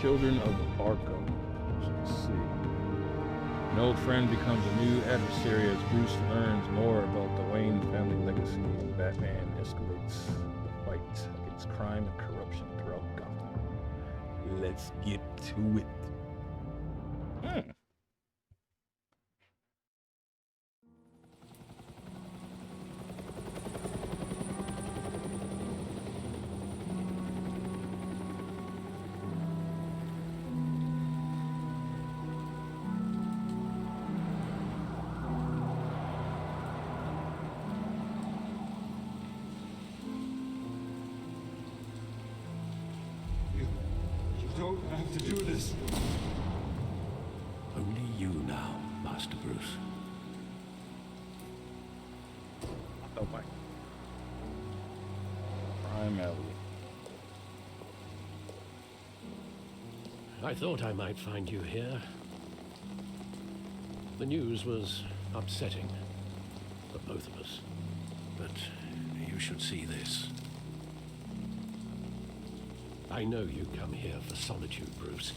children of Arkham. Let's see. An old friend becomes a new adversary as Bruce learns more about the Wayne family legacy, and Batman escalates the fight against crime and corruption throughout Gotham. Let's get to it. You don't have to do this. Only you now, Master Bruce. Oh my. Crime Alley. I thought I might find you here. The news was upsetting for both of us. But you should see this. I know you come here for solitude, Bruce.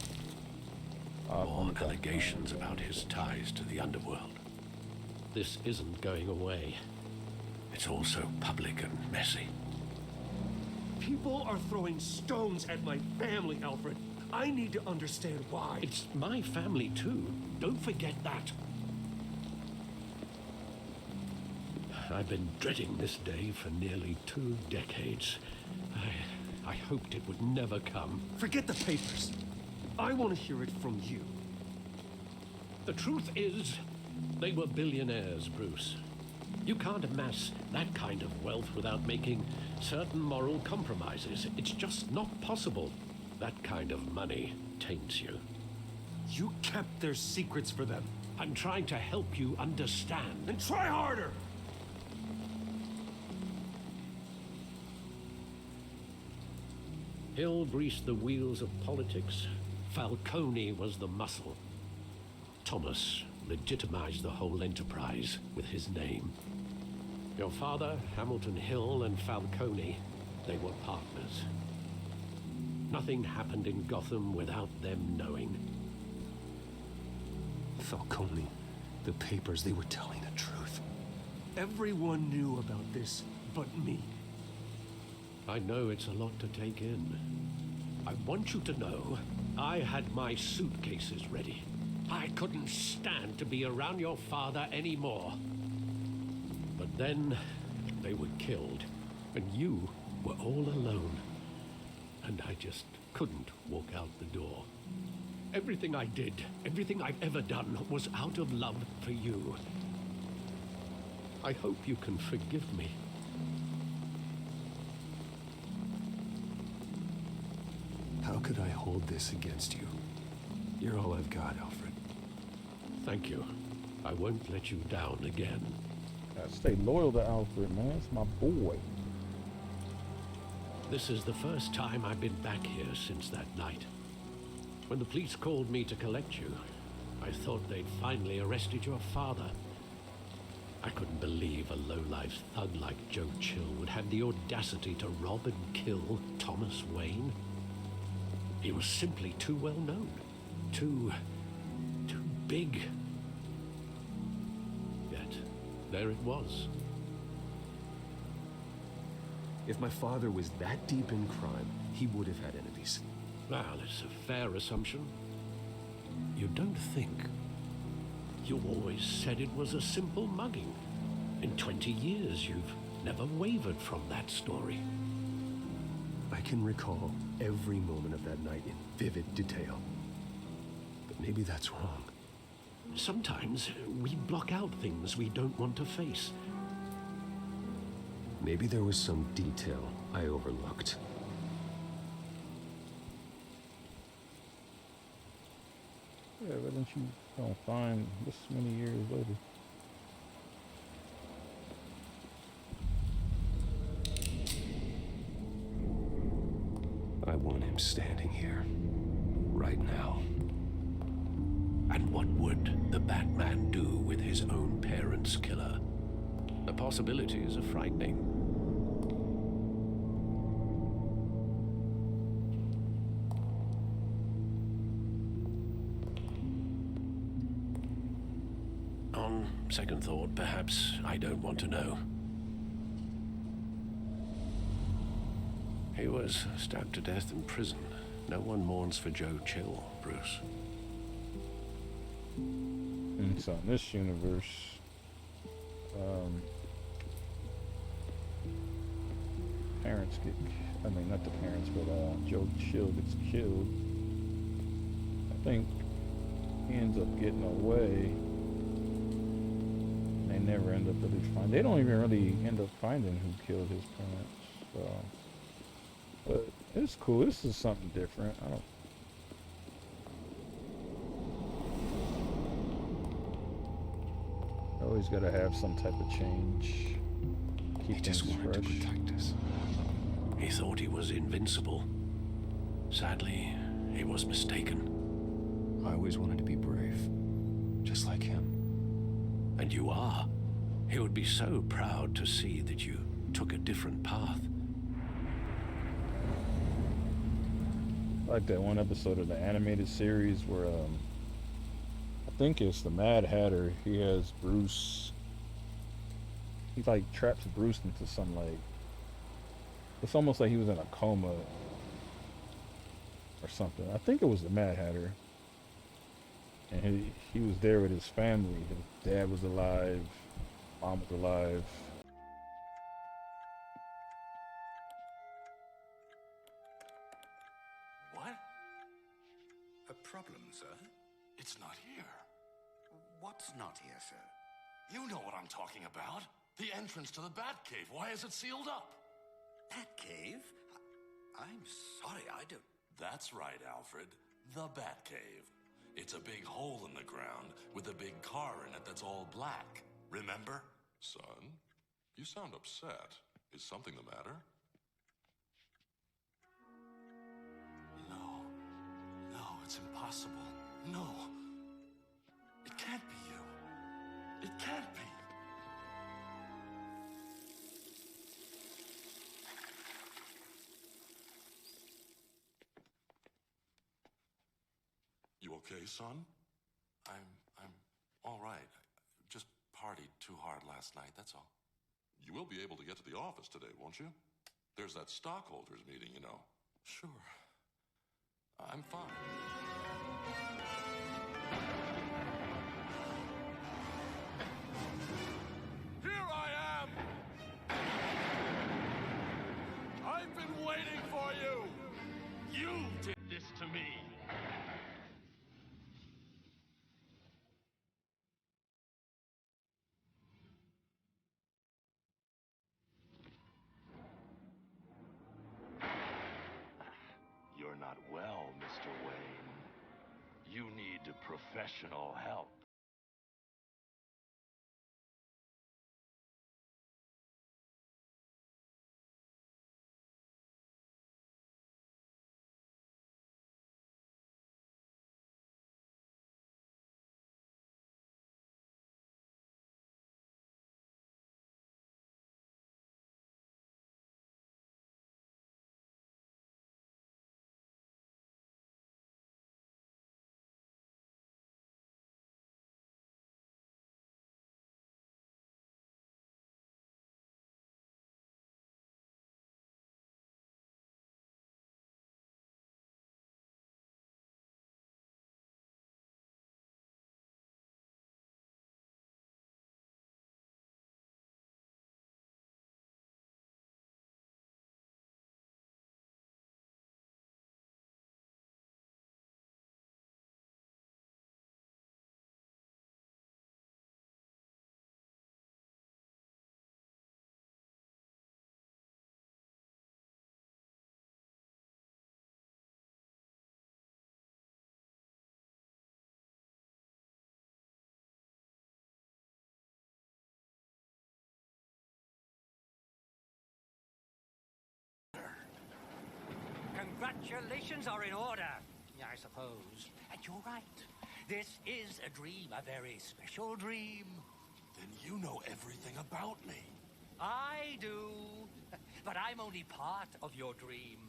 More allegations about his ties to the underworld. This isn't going away. It's also public and messy. People are throwing stones at my family, Alfred. I need to understand why. It's my family too. Don't forget that. I've been dreading this day for nearly 2 decades. I hoped it would never come. Forget the papers. I want to hear it from you. The truth is, they were billionaires, Bruce. You can't amass that kind of wealth without making certain moral compromises. It's just not possible. That kind of money taints you. You kept their secrets for them. I'm trying to help you understand. Then try harder! Hill greased the wheels of politics. Falcone was the muscle. Thomas legitimized the whole enterprise with his name. Your father, Hamilton Hill, and Falcone, they were partners. Nothing happened in Gotham without them knowing. Falcone, the papers, they were telling the truth. Everyone knew about this but me. I know it's a lot to take in. I want you to know, I had my suitcases ready. I couldn't stand to be around your father anymore. But then, they were killed, and you were all alone. And I just couldn't walk out the door. Everything I did, everything I've ever done, was out of love for you. I hope you can forgive me. How could I hold this against you? You're all I've got, Alfred. Thank you. I won't let you down again. Gotta stay loyal to Alfred, man. It's my boy. This is the first time I've been back here since that night. When the police called me to collect you, I thought they'd finally arrested your father. I couldn't believe a low-life thug like Joe Chill would have the audacity to rob and kill Thomas Wayne. He was simply too well known. Too big. Yet, there it was. If my father was that deep in crime, he would have had enemies. Well, it's a fair assumption. You don't think. You always said it was a simple mugging. In 20 years, you've never wavered from that story. I can recall every moment of that night in vivid detail. But maybe that's wrong. Sometimes we block out things we don't want to face. Maybe there was some detail I overlooked. Yeah, why don't you gonna find this many years later? I want him standing here, right now. And what would the Batman do with his own parents' killer? The possibilities are frightening. On second thought, perhaps I don't want to know. He was stabbed to death in prison. No one mourns for Joe Chill, Bruce. And so in this universe, parents get, I mean, not the parents, but Joe Chill gets killed. I think he ends up getting away. They never end up really finding, they don't even really end up finding who killed his parents. So, but it's cool. This is something different. I don't. Always got to have some type of change. Keep He just things wanted fresh. to protect us. He thought he was invincible. Sadly, he was mistaken. I always wanted to be brave, just like him. And you are. He would be so proud to see that you took a different path. I like that one episode of the animated series where I think it's the Mad Hatter. He has Bruce. He like traps Bruce into some like. It's almost like he was in a coma or something. I think it was the Mad Hatter. And he was there with his family. His dad was alive, mom was alive. What? A problem, sir? It's not here. What's not here, sir? You know what I'm talking about. The entrance to the Batcave. Why is it sealed up? Batcave? I'm sorry, I don't... That's right, Alfred. The Batcave. It's a big hole in the ground with a big car in it that's all black. Remember? Son, you sound upset. Is something the matter? No, it's impossible. No. It can't be you. It can't be. You okay, son? I'm all right. Just partied too hard last night, that's all. You will be able to get to the office today, won't you? There's that stockholders meeting, you know. Sure. I'm fine. Here I am! I've been waiting for you! You did this to me! You're not well, Mr. Wayne. You need professional help. Congratulations are in order, I suppose. And you're right. This is a dream, a very special dream. Then you know everything about me. I do. But I'm only part of your dream.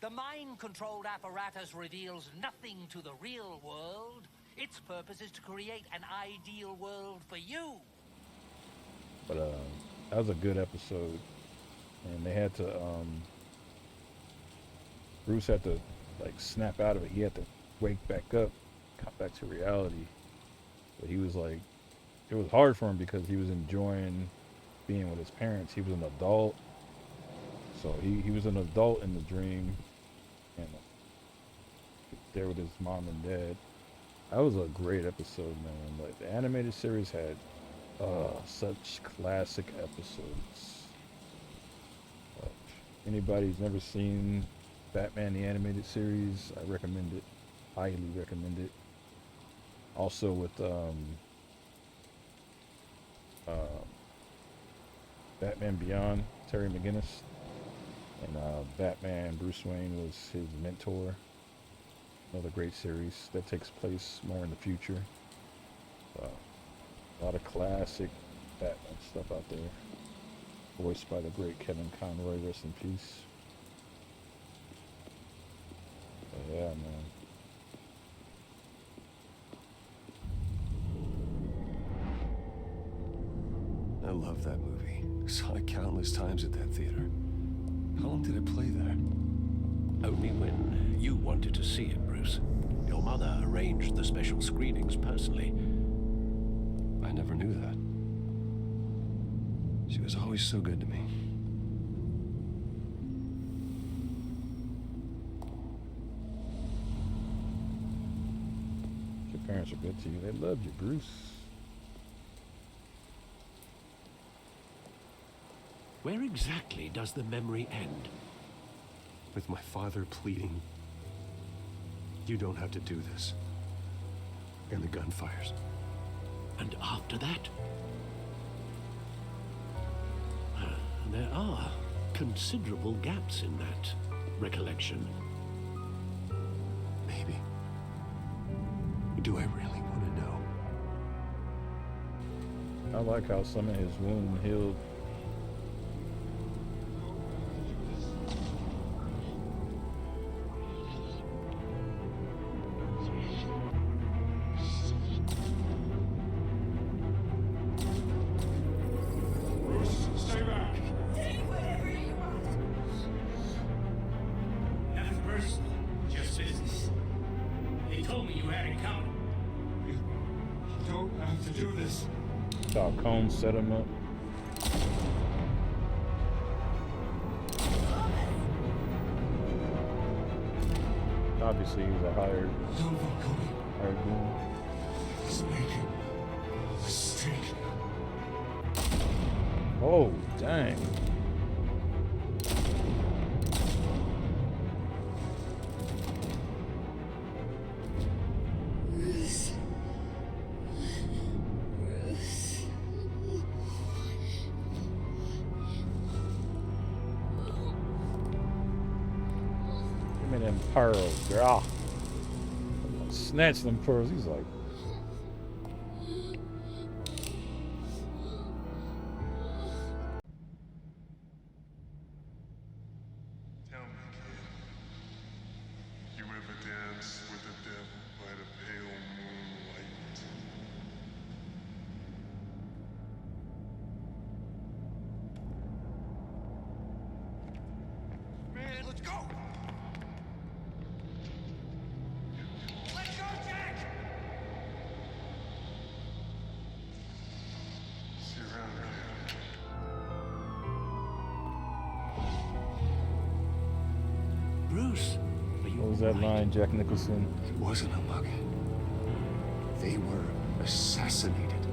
The mind-controlled apparatus reveals nothing to the real world. Its purpose is to create an ideal world for you. But that was a good episode, and they had to Bruce had to like snap out of it. He had to wake back up, come back to reality. But he was like, it was hard for him because he was enjoying being with his parents. He was an adult, so he was an adult in the dream, and there with his mom and dad. That was a great episode, man. Like, the animated series had such classic episodes. Anybody who's never seen Batman the Animated Series, I recommend it. Highly recommend it. Also with Batman Beyond, Terry McGinnis, and Batman Bruce Wayne was his mentor. Another great series that takes place more in the future. A lot of classic Batman stuff out there. Voiced by the great Kevin Conroy, rest in peace. But yeah, man. I love that movie. Saw it countless times at that theater. How long did it play there? Only when you wanted to see it, Bruce. Your mother arranged the special screenings personally. I never knew that. She was always so good to me. Your parents are good to you. They loved you, Bruce. Where exactly does the memory end? With my father pleading, "You don't have to do this." And the gun fires. And after that? There are considerable gaps in that recollection. Maybe. Do I really want to know? I like how some of his wound healed. Set him up. Obviously, he's a hired goon. He's making a mistake. Oh, dang. Pearls, girl. Snatch them pearls. He's like, tell me, kid, you ever danced with the devil by the pale moonlight? Man, let's go! Bruce, what was that line, Jack Nicholson? It wasn't a mug. They were assassinated.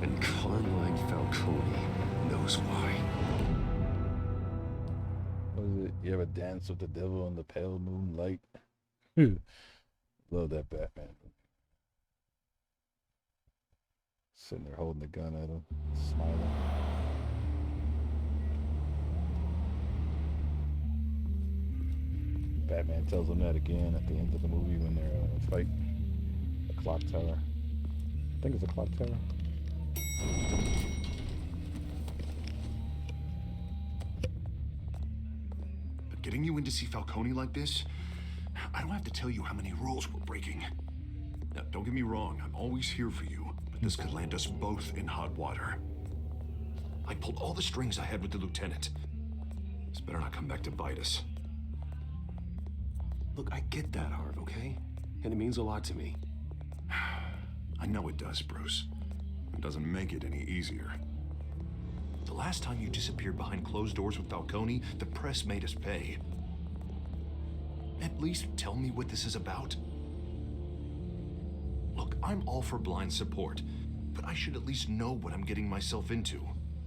And Carmine Falcone knows why. What was it? You ever dance with the devil in the pale moonlight? Love that Batman. Sitting there holding the gun at him, smiling. Batman tells him that again at the end of the movie when they're fighting the clock tower. I think it's a clock tower. But getting you in to see Falcone like this, I don't have to tell you how many rules we're breaking. Now, don't get me wrong, I'm always here for you, but this could land us both in hot water. I pulled all the strings I had with the lieutenant. This better not come back to bite us. Look, I get that, Harv, okay? And it means a lot to me. I know it does, Bruce. It doesn't make it any easier. The last time you disappeared behind closed doors with Falcone, the press made us pay. At least tell me what this is about. Look, I'm all for blind support, but I should at least know what I'm getting myself into.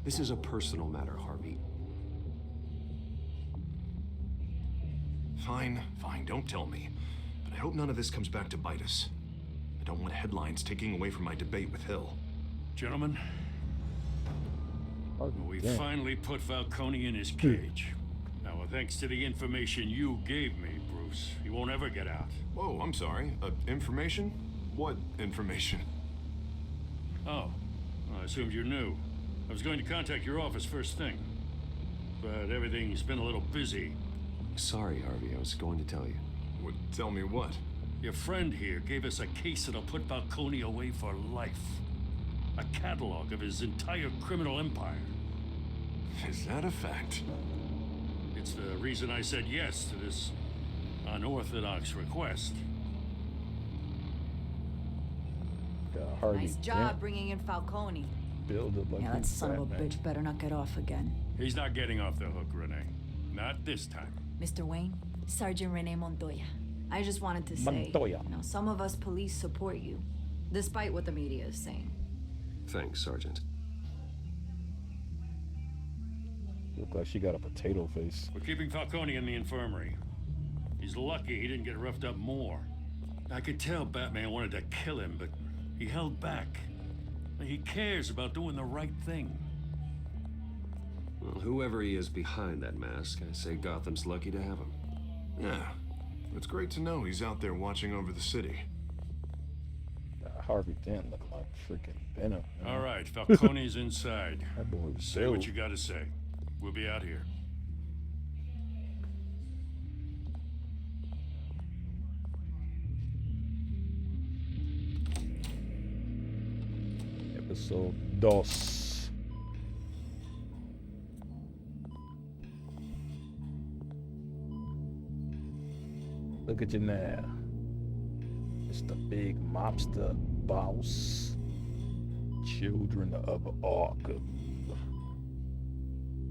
This is a personal matter, Harvey. Fine, don't tell me. But I hope none of this comes back to bite us. I don't want headlines taking away from my debate with Hill. Gentlemen, we finally put Falcone in his cage. Now, thanks to the information you gave me, Bruce, he won't ever get out. Whoa, I'm sorry. Information? What information? Oh, I assumed you knew. I was going to contact your office first thing, but everything's been a little busy. Sorry, Harvey, I was going to tell you. Would tell me what? Your friend here gave us a case that'll put Falcone away for life. A catalog of his entire criminal empire. Is that a fact? It's the reason I said yes to this unorthodox request. Nice job bringing in Falcone. Build it like that son of a bitch better not get off again. He's not getting off the hook, Renee. Not this time. Mr. Wayne, Sergeant Renee Montoya. I just wanted to say, some of us police support you, despite what the media is saying. Thanks, Sergeant. Look like she got a potato face. We're keeping Falcone in the infirmary. He's lucky he didn't get roughed up more. I could tell Batman wanted to kill him, but he held back. He cares about doing the right thing. Well, whoever he is behind that mask, I say Gotham's lucky to have him. Yeah, it's great to know he's out there watching over the city. Harvey Dent look like freaking Venom. All right, Falcone's inside. That boy was Say what you gotta say. We'll be out here. Episode 2. Look at you now. It's the big mobster boss. Children of Arkham.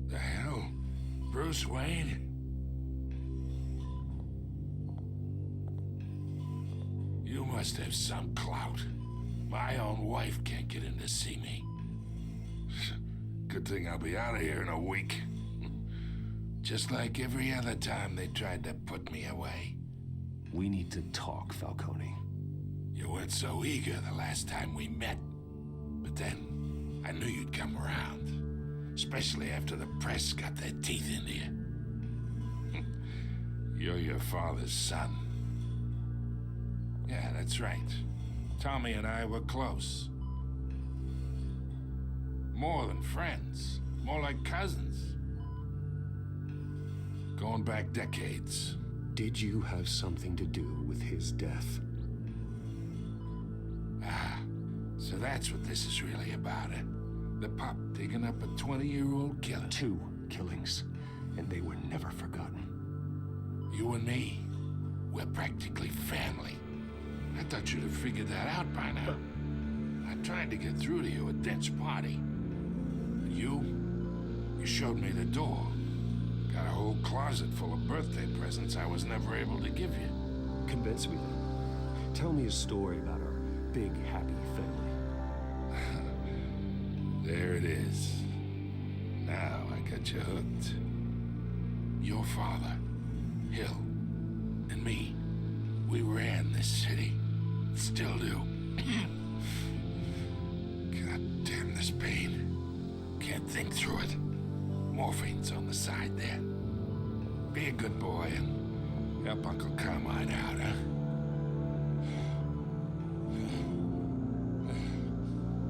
The hell? Bruce Wayne? You must have some clout. My own wife can't get in to see me. Good thing I'll be out of here in a week. Just like every other time they tried to put me away. We need to talk, Falcone. You weren't so eager the last time we met. But then, I knew you'd come around. Especially after the press got their teeth into you. You're your father's son. Yeah, that's right. Tommy and I were close. More than friends. More like cousins. Going back decades. Did you have something to do with his death? Ah, so that's what this is really about, eh? The pup digging up a 20-year-old killer. 2 killings, and they were never forgotten. You and me, we're practically family. I thought you'd have figured that out by now. I tried to get through to you at Dent's party. But you showed me the door. Got a whole closet full of birthday presents I was never able to give you. Convince me then. Tell me a story about our big, happy family. There it is. Now I got you hooked. Your father, Hill, and me, we ran this city. Still do. God damn this pain. Can't think through it. Morphine's on the side there. Be a good boy and help Uncle Carmine out, huh?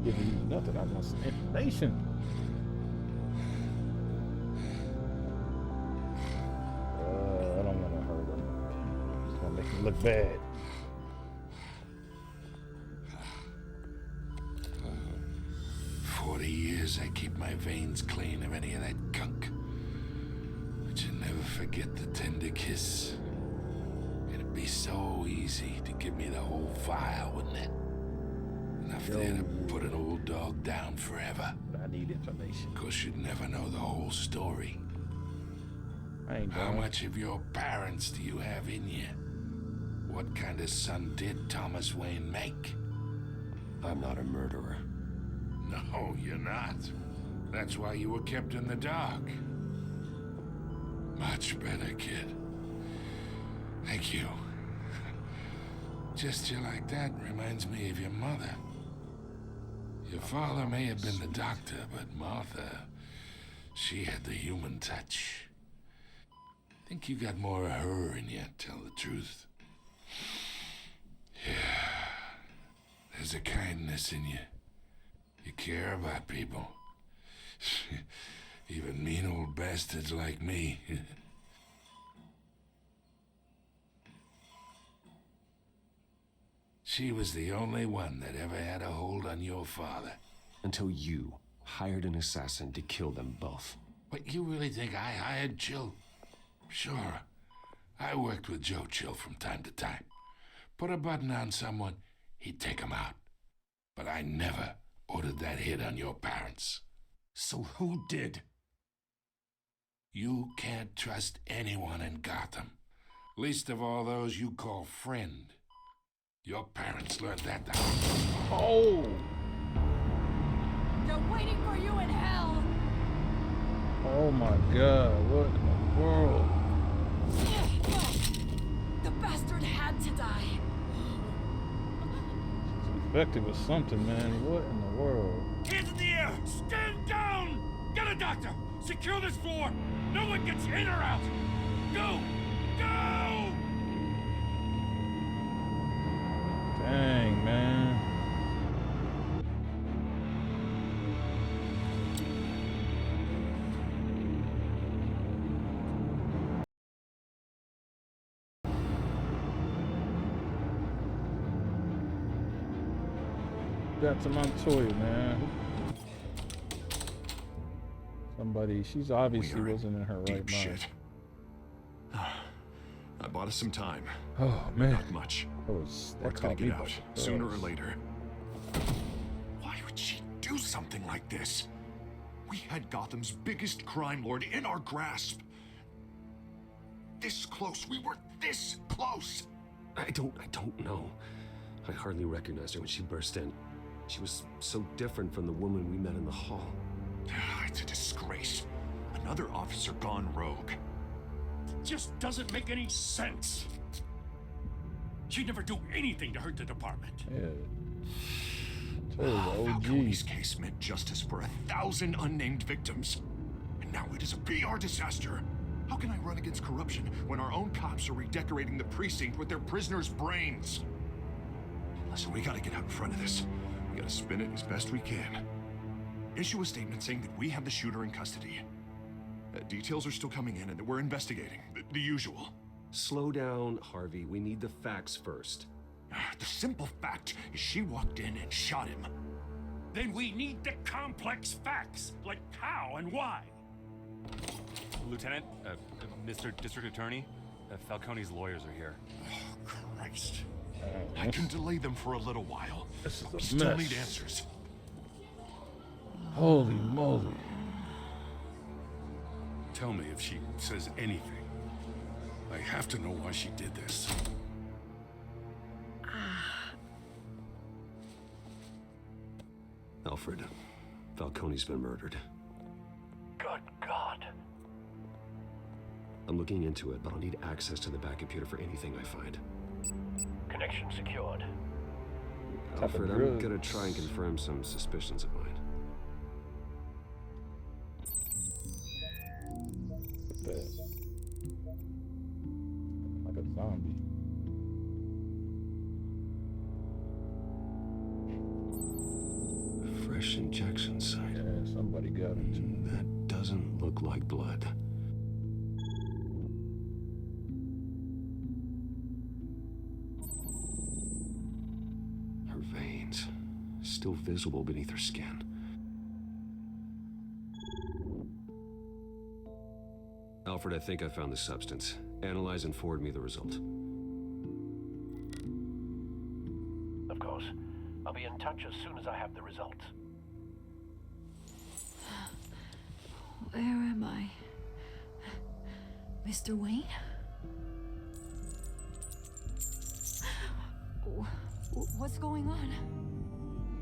Giving you nothing. I want some information. I don't want to hurt him. It's gonna make him look bad. 40 years, I keep my veins clean of any of that gunk. But you never forget the tender kiss. It'd be so easy to give me the whole file, wouldn't it? Enough there to put an old dog down forever. I need information. Of course, you'd never know the whole story. How much of your parents do you have in you? What kind of son did Thomas Wayne make? I'm not a murderer. No, you're not. That's why you were kept in the dark. Much better, kid. Thank you. Gesture like that reminds me of your mother. Your father may have been the doctor, but Martha, she had the human touch. I think you got more of her in you, tell the truth. Yeah. There's a kindness in you. You care about people. Even mean old bastards like me. She was the only one that ever had a hold on your father. Until you hired an assassin to kill them both. What, you really think I hired Chill? Sure. I worked with Joe Chill from time to time. Put a button on someone, he'd take him out. But I never ordered that hit on your parents. So who did? You can't trust anyone in Gotham. Least of all those you call friend. Your parents learned that the Oh! They're waiting for you in hell! Oh my god, what in the world? The bastard had to die. She's infected with something, man. What in the world? Hands in the air! Stand down! Get a doctor! Secure this floor! No one gets in or out! Go! Go! Dang, man. Got to Montoya, man. Somebody, she's obviously wasn't in her right mind. Shit. I bought us some time. Oh man, not much. Word's gonna get out sooner or later. Why would she do something like this? We had Gotham's biggest crime lord in our grasp. This close. We were this close. I don't know. I hardly recognized her when she burst in. She was so different from the woman we met in the hall. It's a disgrace. Another officer gone rogue. It just doesn't make any sense. She'd never do anything to hurt the department. Yeah. Falcone's case meant justice for 1,000 unnamed victims. And now it is a PR disaster. How can I run against corruption when our own cops are redecorating the precinct with their prisoners' brains? Listen, we gotta get out in front of this. We gotta spin it as best we can. Issue a statement saying that we have the shooter in custody. Details are still coming in and that we're investigating. The usual. Slow down, Harvey. We need the facts first. The simple fact is she walked in and shot him. Then we need the complex facts, like how and why. Lieutenant, Mr. District Attorney, Falcone's lawyers are here. Oh, Christ. I can delay them for a little while. This is a we still mess. need answers. Holy moly. Tell me if she says anything. I have to know why she did this. Alfred, Falcone's been murdered. Good God. I'm looking into it, but I'll need access to the back computer for anything I find. Connection secured. Alfred, I'm gonna try and confirm some suspicions of mine. Like a zombie. Fresh injection site. Yeah, somebody got it. That doesn't look like blood. Her veins, still visible beneath her skin. Alfred, I think I found the substance. Analyze and forward me the result. Of course. I'll be in touch as soon as I have the results. Where am I? Mr. Wayne? What's going on?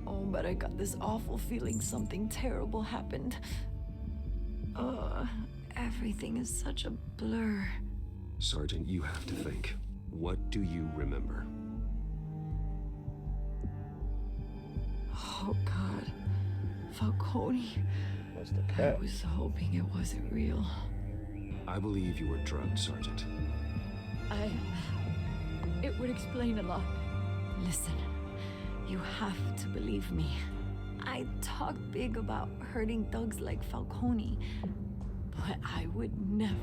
Oh, but I got this awful feeling something terrible happened. Everything is such a blur. Sergeant, you have to think. What do you remember? Oh, God. Falcone. What's the cat? I was hoping it wasn't real. I believe you were drugged, Sergeant. It would explain a lot. Listen, you have to believe me. I talk big about hurting thugs like Falcone, but I would never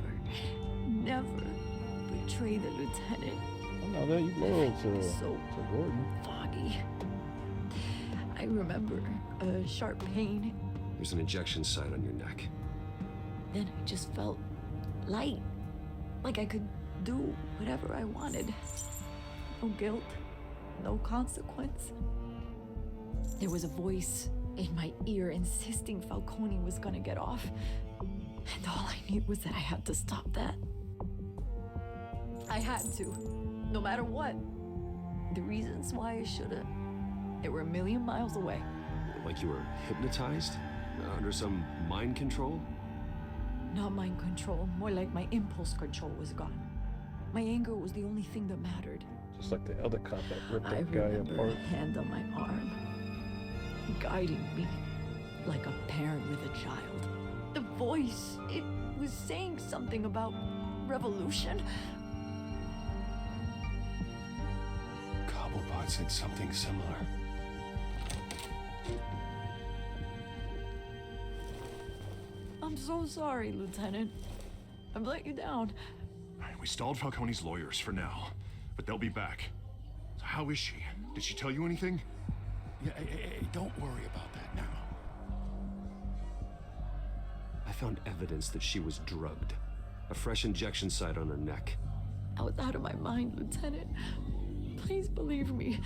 betray the lieutenant. I know that you loyal to Gordon. Foggy. I remember a sharp pain. There's an injection site on your neck. Then I just felt light, like I could do whatever I wanted. No guilt, no consequence. There was a voice in my ear insisting Falcone was gonna get off. And all I knew was that I had to stop that. I had to, no matter what. The reasons why I should've, they were a million miles away. Like you were hypnotized? Under some mind control? Not mind control, more like my impulse control was gone. My anger was the only thing that mattered. Just like the other cop that ripped that guy I remember apart. a hand on my arm, guiding me like a parent with a child. The voice, it was saying something about revolution. Cobblepot said something similar. I'm so sorry, Lieutenant. I've let you down. We stalled Falcone's lawyers for now, but they'll be back. So how is she? Did she tell you anything? Yeah, hey, don't worry about that now. I found evidence that she was drugged. A fresh injection site on her neck. I was out of my mind, Lieutenant. Please believe me.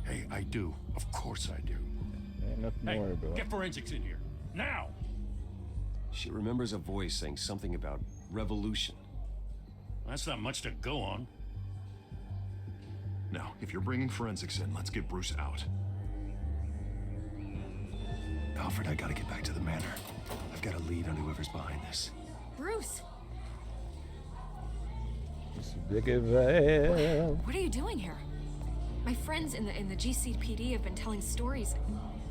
Hey, I do. Of course I do. Ain't nothing to worry about. Get forensics in here. Now! She remembers a voice saying something about revolution. That's not much to go on. Now, if you're bringing forensics in, let's get Bruce out. Alfred, I gotta get back to the manor. I've got a lead on whoever's behind this. Bruce! It's big as hell. What are you doing here? My friends in the GCPD have been telling stories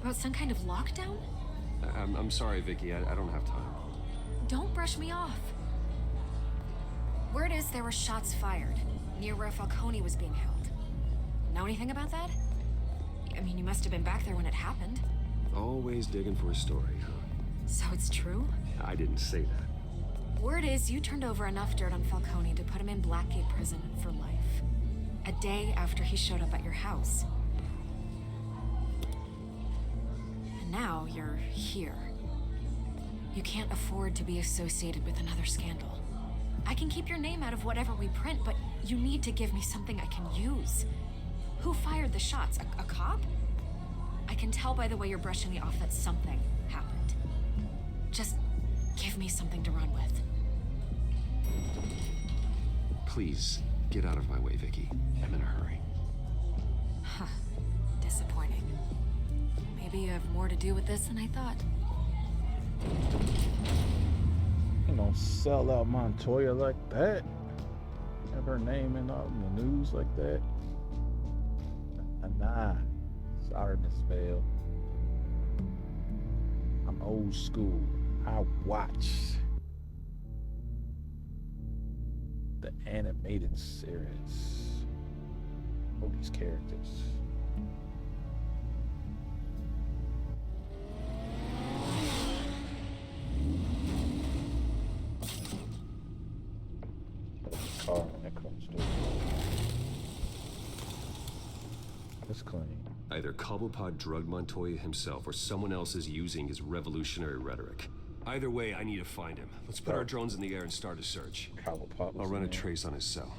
about some kind of lockdown? I'm sorry, Vicky. I don't have time. Don't brush me off. Word is there were shots fired near where Falcone was being held. Know anything about that? I mean, you must have been back there when it happened. Always digging for a story, huh? So it's true? I didn't say that. Word is you turned over enough dirt on Falcone to put him in Blackgate prison for life. A day after he showed up at your house. And now you're here. You can't afford to be associated with another scandal. I can keep your name out of whatever we print, but you need to give me something I can use. Who fired the shots? A cop? I can tell by the way you're brushing me off that something happened. Just give me something to run with. Please, get out of my way, Vicky. I'm in a hurry. Huh. Disappointing. Maybe you have more to do with this than I thought. You don't sell out Montoya like that. Have her name in the news like that. Nah. Sorry, Miss Vale. I'm old school. I watch the animated series. All these characters. Car when that comes through. It's clean. Either Cobblepot drugged Montoya himself or someone else is using his revolutionary rhetoric. Either way, I need to find him. Let's put our drones in the air and start a search. I'll run a trace on his cell.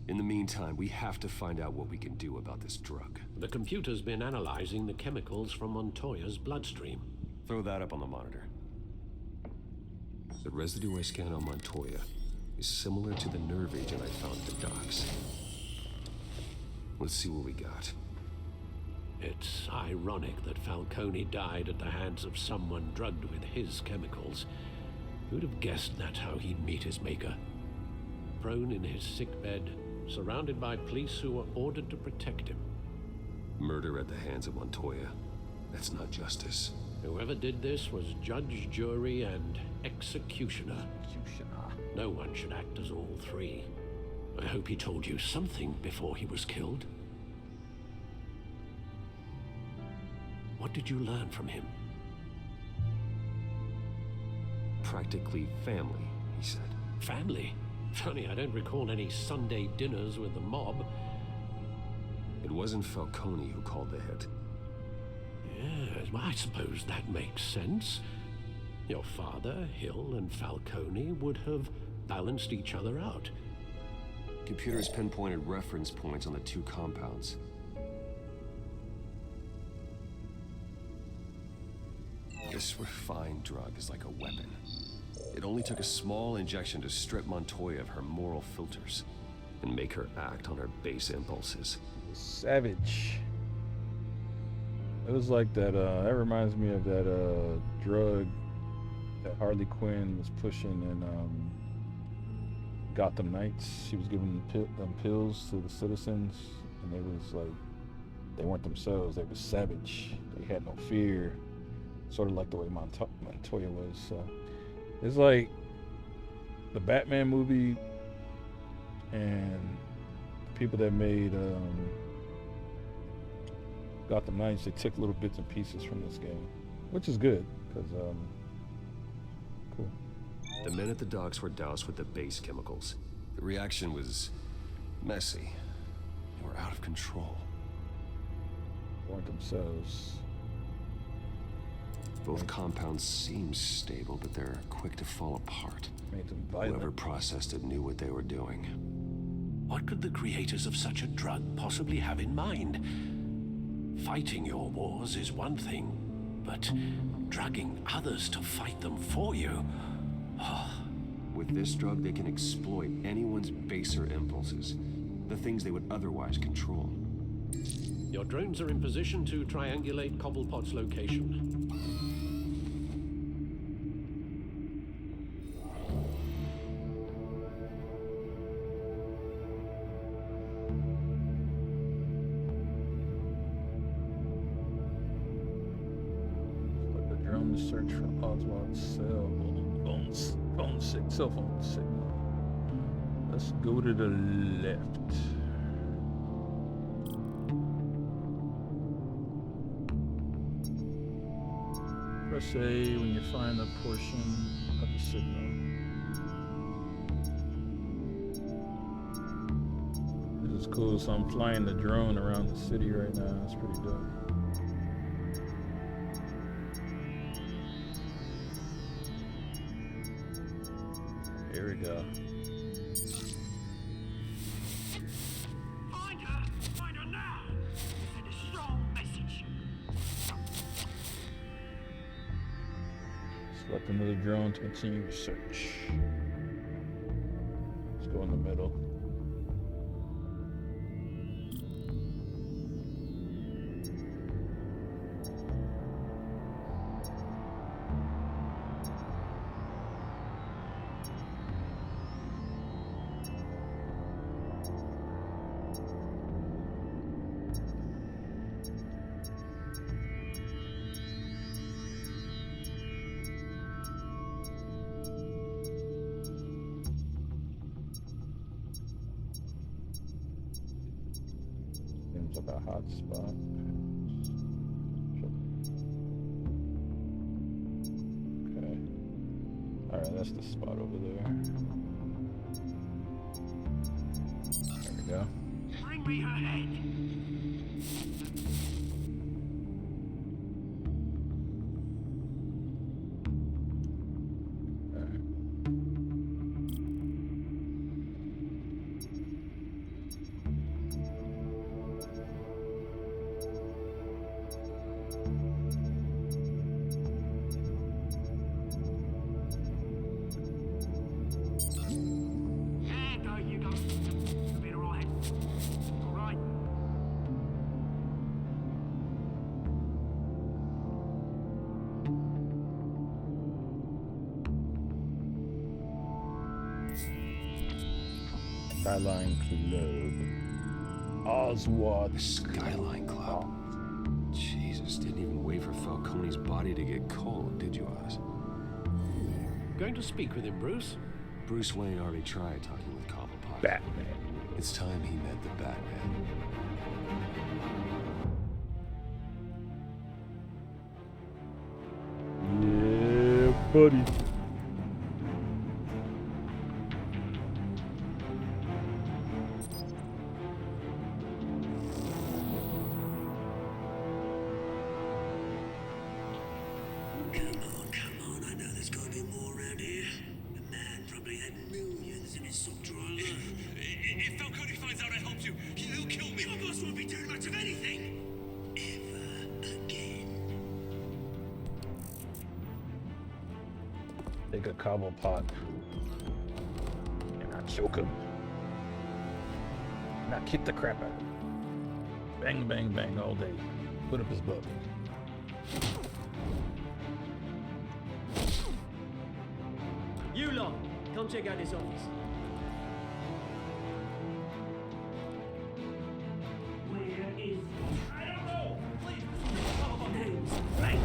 In the meantime, we have to find out what we can do about this drug. The computer's been analyzing the chemicals from Montoya's bloodstream. Throw that up on the monitor. The residue I scanned on Montoya is similar to the nerve agent I found at the docks. Let's see what we got. It's ironic that Falcone died at the hands of someone drugged with his chemicals. Who'd have guessed that's how he'd meet his maker? Prone in his sickbed, surrounded by police who were ordered to protect him. Murder at the hands of Montoya. That's not justice. Whoever did this was judge, jury, and executioner. No one should act as all three. I hope he told you something before he was killed. What did you learn from him? Practically family, he said. Family? Funny, I don't recall any Sunday dinners with the mob. It wasn't Falcone who called the hit. Yes, well, I suppose that makes sense. Your father, Hill, and Falcone would have balanced each other out. Computers pinpointed reference points on the two compounds. This refined drug is like a weapon. It only took a small injection to strip Montoya of her moral filters and make her act on her base impulses. Savage. It was like that, that reminds me of that drug that Harley Quinn was pushing in Gotham Knights. She was giving them pills to the citizens, and they was like, they weren't themselves, they were savage. They had no fear. Sort of like the way Montoya was. So it's like the Batman movie and the people that made Gotham Knights, they took little bits and pieces from this game, which is good, because, cool. The men at the docks were doused with the base chemicals. The reaction was messy. They were out of control. They weren't themselves. Both compounds seem stable, but they're quick to fall apart. Made them violent. Whoever processed it knew what they were doing. What could the creators of such a drug possibly have in mind? Fighting your wars is one thing, but drugging others to fight them for you? With this drug, they can exploit anyone's baser impulses, the things they would otherwise control. Your drones are in position to triangulate Cobblepot's location. Let the drones search for Oswald's cell phone signal. Let's go to the left. Press A when you find a portion of the signal. This is cool, so I'm flying the drone around the city right now. It's pretty dope. Here we go. Find her! Find her now! Send a strong message. Select another drone to continue research. Let's go in the middle. Seems like a hot spot. Okay. Alright, that's the spot over there. There we go. Bring me her head. Skyline Club. Oswald. The Skyline Club. Jesus, didn't even wait for Falcone's body to get cold, did you, Oz? Going to speak with him, Bruce? Bruce Wayne already tried talking with Cobblepot. Batman. It's time he met the Batman. Yeah, buddy. Come on, I know there's gotta be more around here. The man probably had millions in his sock drawer alone. If Falcone finds out I helped you, he'll kill me. Your boss won't be doing much of anything. Ever again. Take a Cobblepot. And I choke him. And I kick the crap out of him. Bang, bang, bang all day. Put up his butt. You lot, come check out this office. Where is... I don't know! Please! Names, right?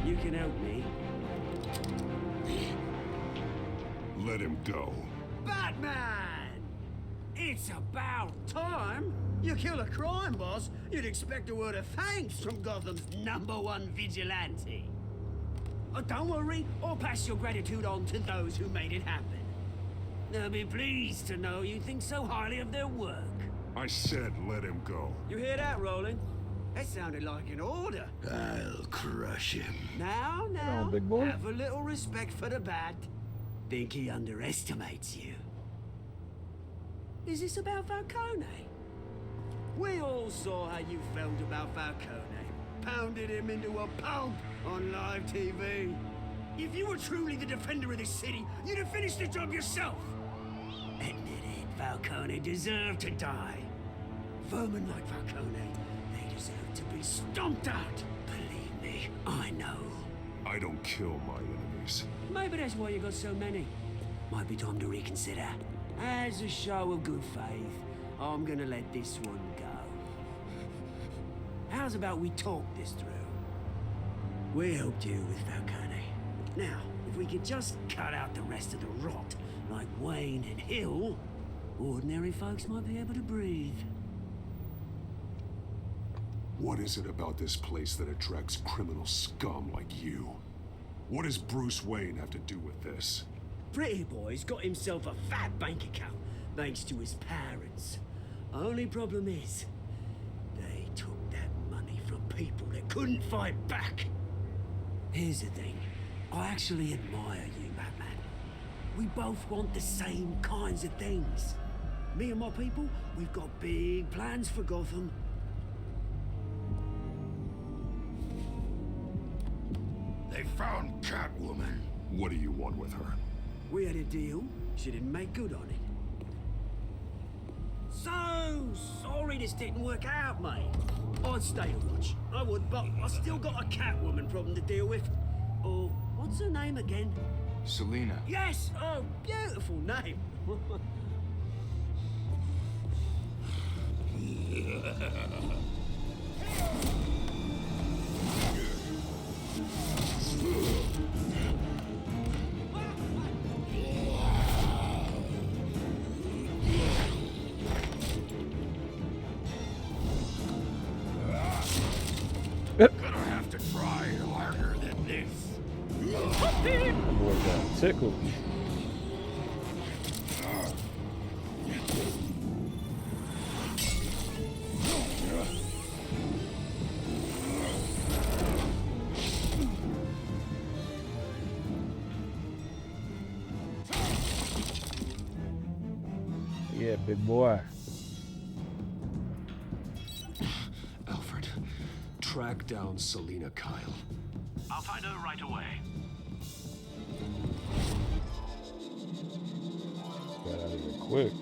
You can help me. Let him go. Batman! It's about time! You kill a crime boss, you'd expect a word of thanks from Gotham's #1 vigilante. Oh, don't worry, I'll pass your gratitude on to those who made it happen. They'll be pleased to know you think so highly of their work. I said let him go. You hear that, Roland? That sounded like an order. I'll crush him. Now, on, big boy. have a little respect for the Bat. Think he underestimates you. Is this about Falcone? We all saw how you felt about Falcone. Pounded him into a pulp on live TV. If you were truly the defender of this city, you'd have finished the job yourself. Admit it, Falcone deserved to die. Vermin like Falcone, they deserve to be stomped out. Believe me, I know. I don't kill my enemies. Maybe that's why you got so many. Might be time to reconsider. As a show of good faith, I'm gonna let this one go. How's about we talk this through? We helped you with Falcone. Now, if we could just cut out the rest of the rot, like Wayne and Hill, ordinary folks might be able to breathe. What is it about this place that attracts criminal scum like you? What does Bruce Wayne have to do with this? Pretty Boy's got himself a fat bank account, thanks to his parents. Only problem is, they took that money from people that couldn't fight back. Here's the thing, I actually admire you, Batman. We both want the same kinds of things. Me and my people, we've got big plans for Gotham. They found Catwoman. What do you want with her? We had a deal, she didn't make good on it. So sorry this didn't work out, mate. I'd stay to watch. I would, but I still got a Catwoman problem to deal with. Oh, what's her name again? Selina. Yes! Oh, beautiful name. Gonna have to try harder than this. That boy got tickled. Yeah, big boy. Alfred, track down Selina Kyle. I'll find her right away. Got out of here quick.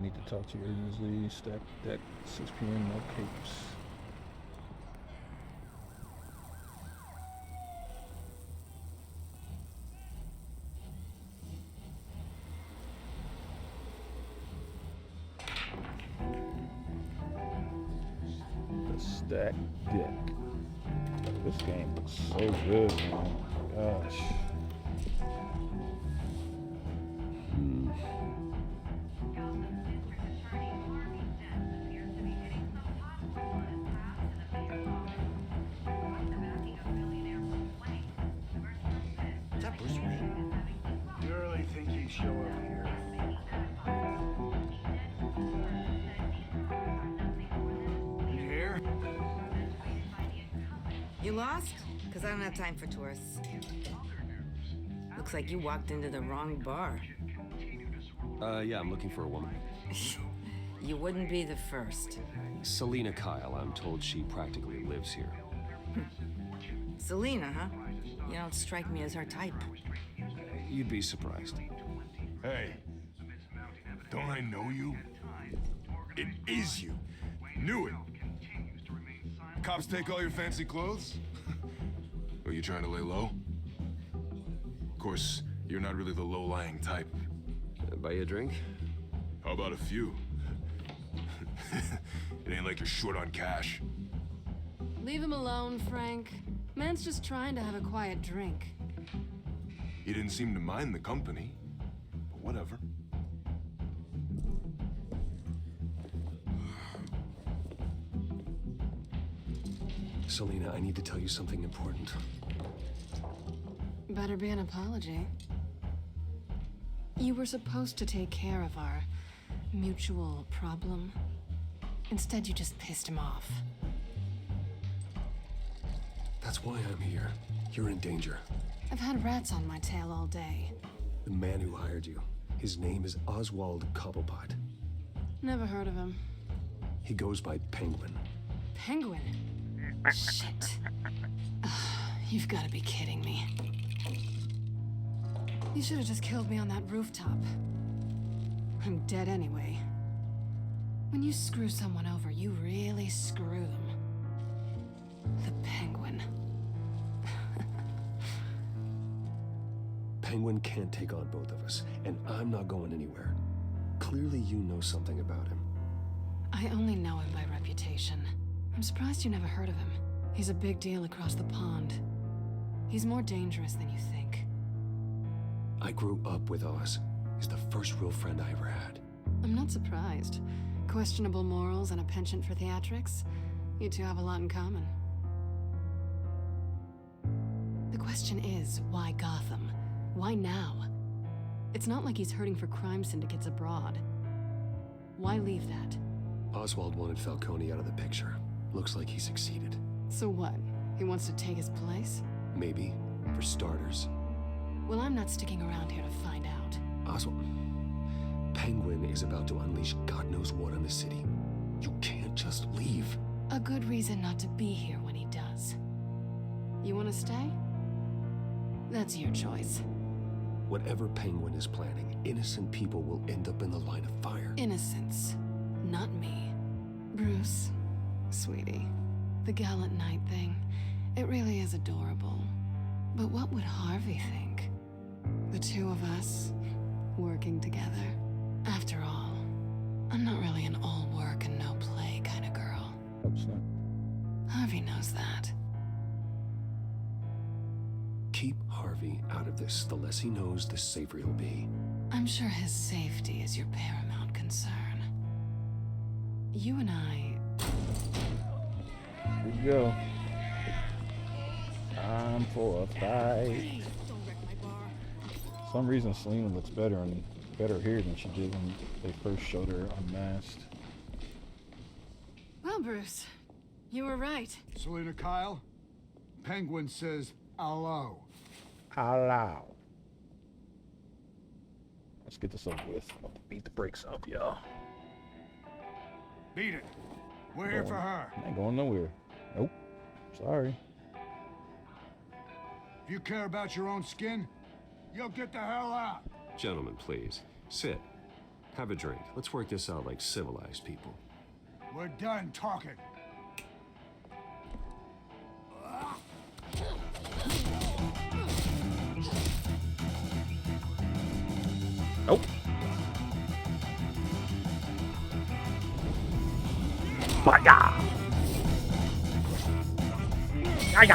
Need to talk to you urgently. Stack deck, 6 p.m. No capes. Stack Deck. This game looks so good, man. Gosh. Is that Bruce Wayne? You really think he'd show up here? You here? You lost? Because I don't have time for tourists. Looks like you walked into the wrong bar. Yeah, I'm looking for a woman. You wouldn't be the first. Selina Kyle, I'm told she practically lives here. Selina, huh? You don't strike me as her type. You'd be surprised. Hey, don't I know you? It is you. Knew it. Cops take all your fancy clothes? Are you trying to lay low? Of course, you're not really the low-lying type. Buy you a drink? How about a few? It ain't like you're short on cash. Leave him alone, Frank. Man's just trying to have a quiet drink. He didn't seem to mind the company, but whatever. Selina, I need to tell you something important. Better be an apology. You were supposed to take care of our mutual problem. Instead, you just pissed him off. That's why I'm here. You're in danger. I've had rats on my tail all day. The man who hired you, his name is Oswald Cobblepot. Never heard of him. He goes by Penguin. Penguin? Shit. You've got to be kidding me. You should have just killed me on that rooftop. I'm dead anyway. When you screw someone over, you really screw them. The Penguin. Penguin can't take on both of us, and I'm not going anywhere. Clearly you know something about him. I only know him by reputation. I'm surprised you never heard of him. He's a big deal across the pond. He's more dangerous than you think. I grew up with Oz. He's the first real friend I ever had. I'm not surprised. Questionable morals and a penchant for theatrics. You two have a lot in common. The question is, why Gotham? Why now? It's not like he's hurting for crime syndicates abroad. Why leave that? Oswald wanted Falcone out of the picture. Looks like he succeeded. So what? He wants to take his place? Maybe, for starters. Well, I'm not sticking around here to find out. Oswald, Penguin is about to unleash God knows what on the city. You can't just leave. A good reason not to be here when he does. You want to stay? That's your choice. Whatever Penguin is planning, innocent people will end up in the line of fire. Innocence, not me. Bruce, sweetie, the gallant knight thing, it really is adorable. But what would Harvey think? The two of us, working together. After all, I'm not really an all work and no play kind of girl. Hope so. Harvey knows that. Keep Harvey out of this. The less he knows, the safer he'll be. I'm sure his safety is your paramount concern. You and I... Here we go. Time for a fight. For some reason, Selina looks better here than she did when they first showed her unmasked. Well, Bruce, you were right. Selina Kyle, Penguin says hello. Hello. Let's get this over with. I'll beat the brakes up, y'all. Beat it. We're here for her. I ain't going nowhere. Nope. Sorry. If you care about your own skin, you'll get the hell out. Gentlemen, please. Sit. Have a drink. Let's work this out like civilized people. We're done talking. Nope. My God. Yeah.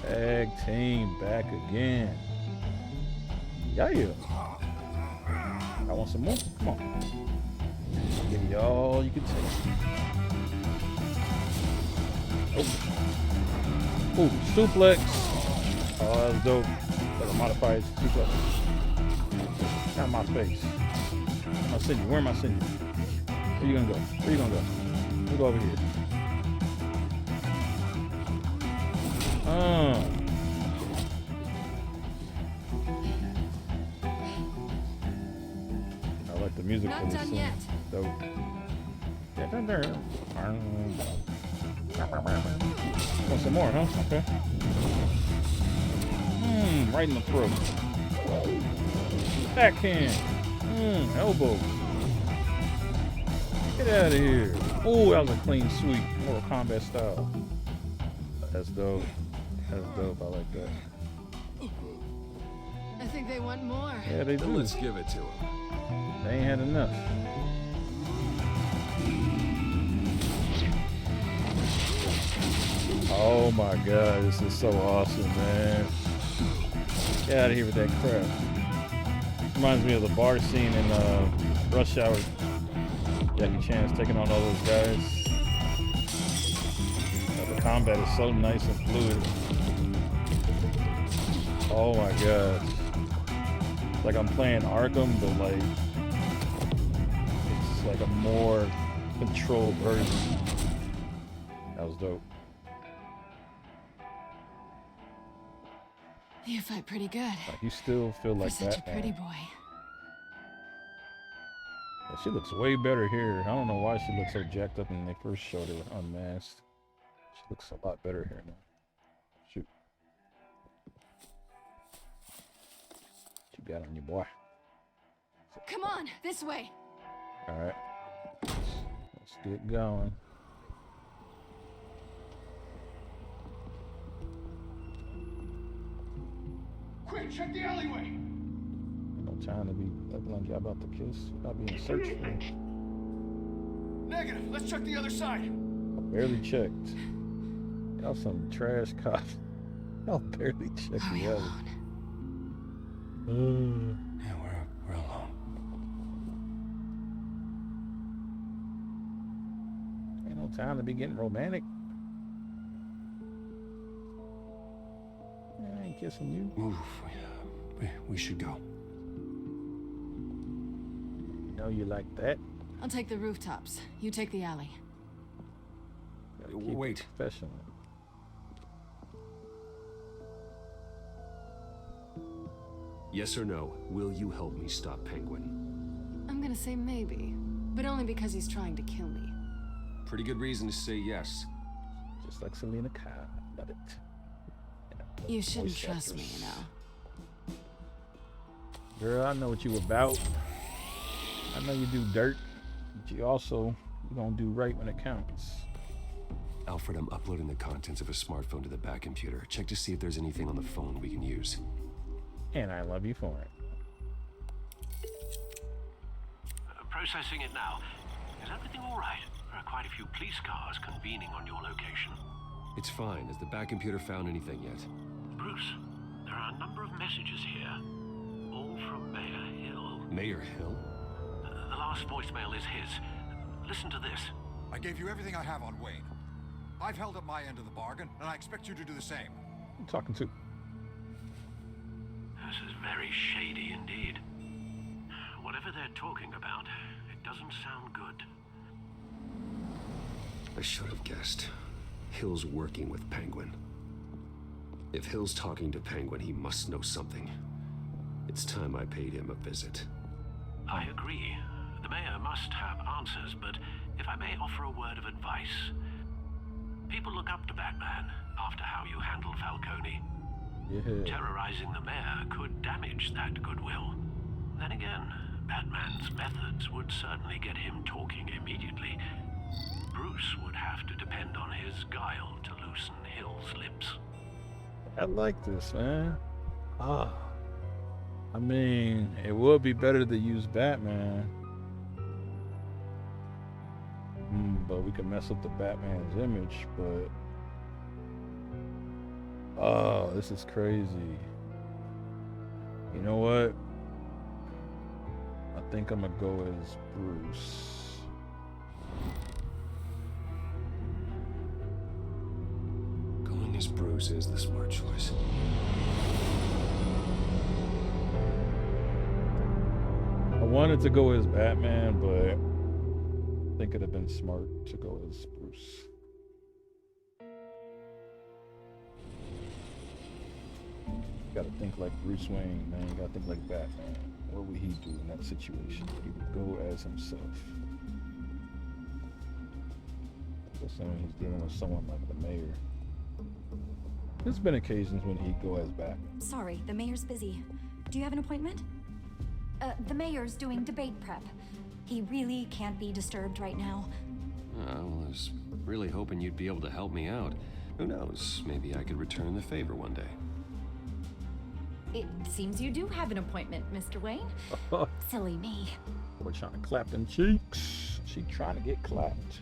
Tag team back again. Yeah. I want some more. Come on. Give you all you can take. Oh, suplex. Oh, that was dope. Like a modified suplex. Not my face. I'll send you. Where am I sending you? Where you gonna go? Where you gonna go? We'll go over here. I like the music for this scene. Yet. Dope. Yeah, done there. Want some more, huh? Okay. Right in the throat. Backhand. Elbow. Get out of here. Oh, that was a clean sweep. Mortal Kombat style. That's dope. That's dope. I like that. I think they want more. Yeah, they do. Then let's give it to them. They ain't had enough. Oh my god, this is so awesome, man. Get out of here with that crap. Reminds me of the bar scene in Rush Hour. Jackie Chan's taking on all those guys. The combat is so nice and fluid. Oh my god. It's like I'm playing Arkham, but like it's like a more controlled version. That was dope. You fight pretty good. Like, you still feel like For such that. a pretty boy. Yeah, she looks way better here. I don't know why she looked so jacked up when they first showed her unmasked. She looks a lot better here now. Shoot. What you got on your boy? Come on, this way. Alright. Let's get going. Quick, check the alleyway. No time to be looking like y'all about to kiss. Y'all be in search for me. Negative. Let's check the other side. I barely checked. Y'all some trash cops. Y'all barely checked the other. Yeah, we're alone. Ain't no time to be getting romantic. I ain't kissing you. Oof, we should go. You know you like that. I'll take the rooftops. You take the alley. Wait. Professional. Yes or no, will you help me stop Penguin? I'm gonna say maybe, but only because he's trying to kill me. Pretty good reason to say yes. Just like Selena Kyle. Love it. You shouldn't trust me, you know. Girl, I know what you about. I know you do dirt, but you gonna do right when it counts. Alfred, I'm uploading the contents of a smartphone to the back computer. Check to see if there's anything on the phone we can use. And I love you for it. Processing it now. Is everything all right? There are quite a few police cars convening on your location. It's fine. Has the back computer found anything yet? Bruce, there are a number of messages here. All from Mayor Hill. Mayor Hill? The last voicemail is his. Listen to this. I gave you everything I have on Wayne. I've held up my end of the bargain, and I expect you to do the same. Who you talking to? This is very shady indeed. Whatever they're talking about, it doesn't sound good. I should have guessed. Hill's working with Penguin. If Hill's talking to Penguin, he must know something. It's time I paid him a visit. I agree. The mayor must have answers, but if I may offer a word of advice. People look up to Batman after how you handled Falcone. Yeah. Terrorizing the mayor could damage that goodwill. Then again, Batman's methods would certainly get him talking immediately. Bruce would have to depend on his guile to loosen Hill's lips. I like this, man. I mean, it would be better to use Batman. but we can mess up the Batman's image, but oh, this is crazy. You know what? I think I'm gonna go as Bruce. Going as Bruce is the smart choice. I wanted to go as Batman, but I think it'd have been smart to go as Bruce. You gotta think like Bruce Wayne, man. You gotta think like Batman. What would he do in that situation? He would go as himself. Assuming he's dealing with someone like the mayor. There's been occasions when he'd go as Batman. Sorry, the mayor's busy. Do you have an appointment? The mayor's doing debate prep. He really can't be disturbed right now. Well, I was really hoping you'd be able to help me out. Who knows? Maybe I could return the favor one day. It seems you do have an appointment, Mr. Wayne. Silly me. We're trying to clap them cheeks. She trying to get clapped.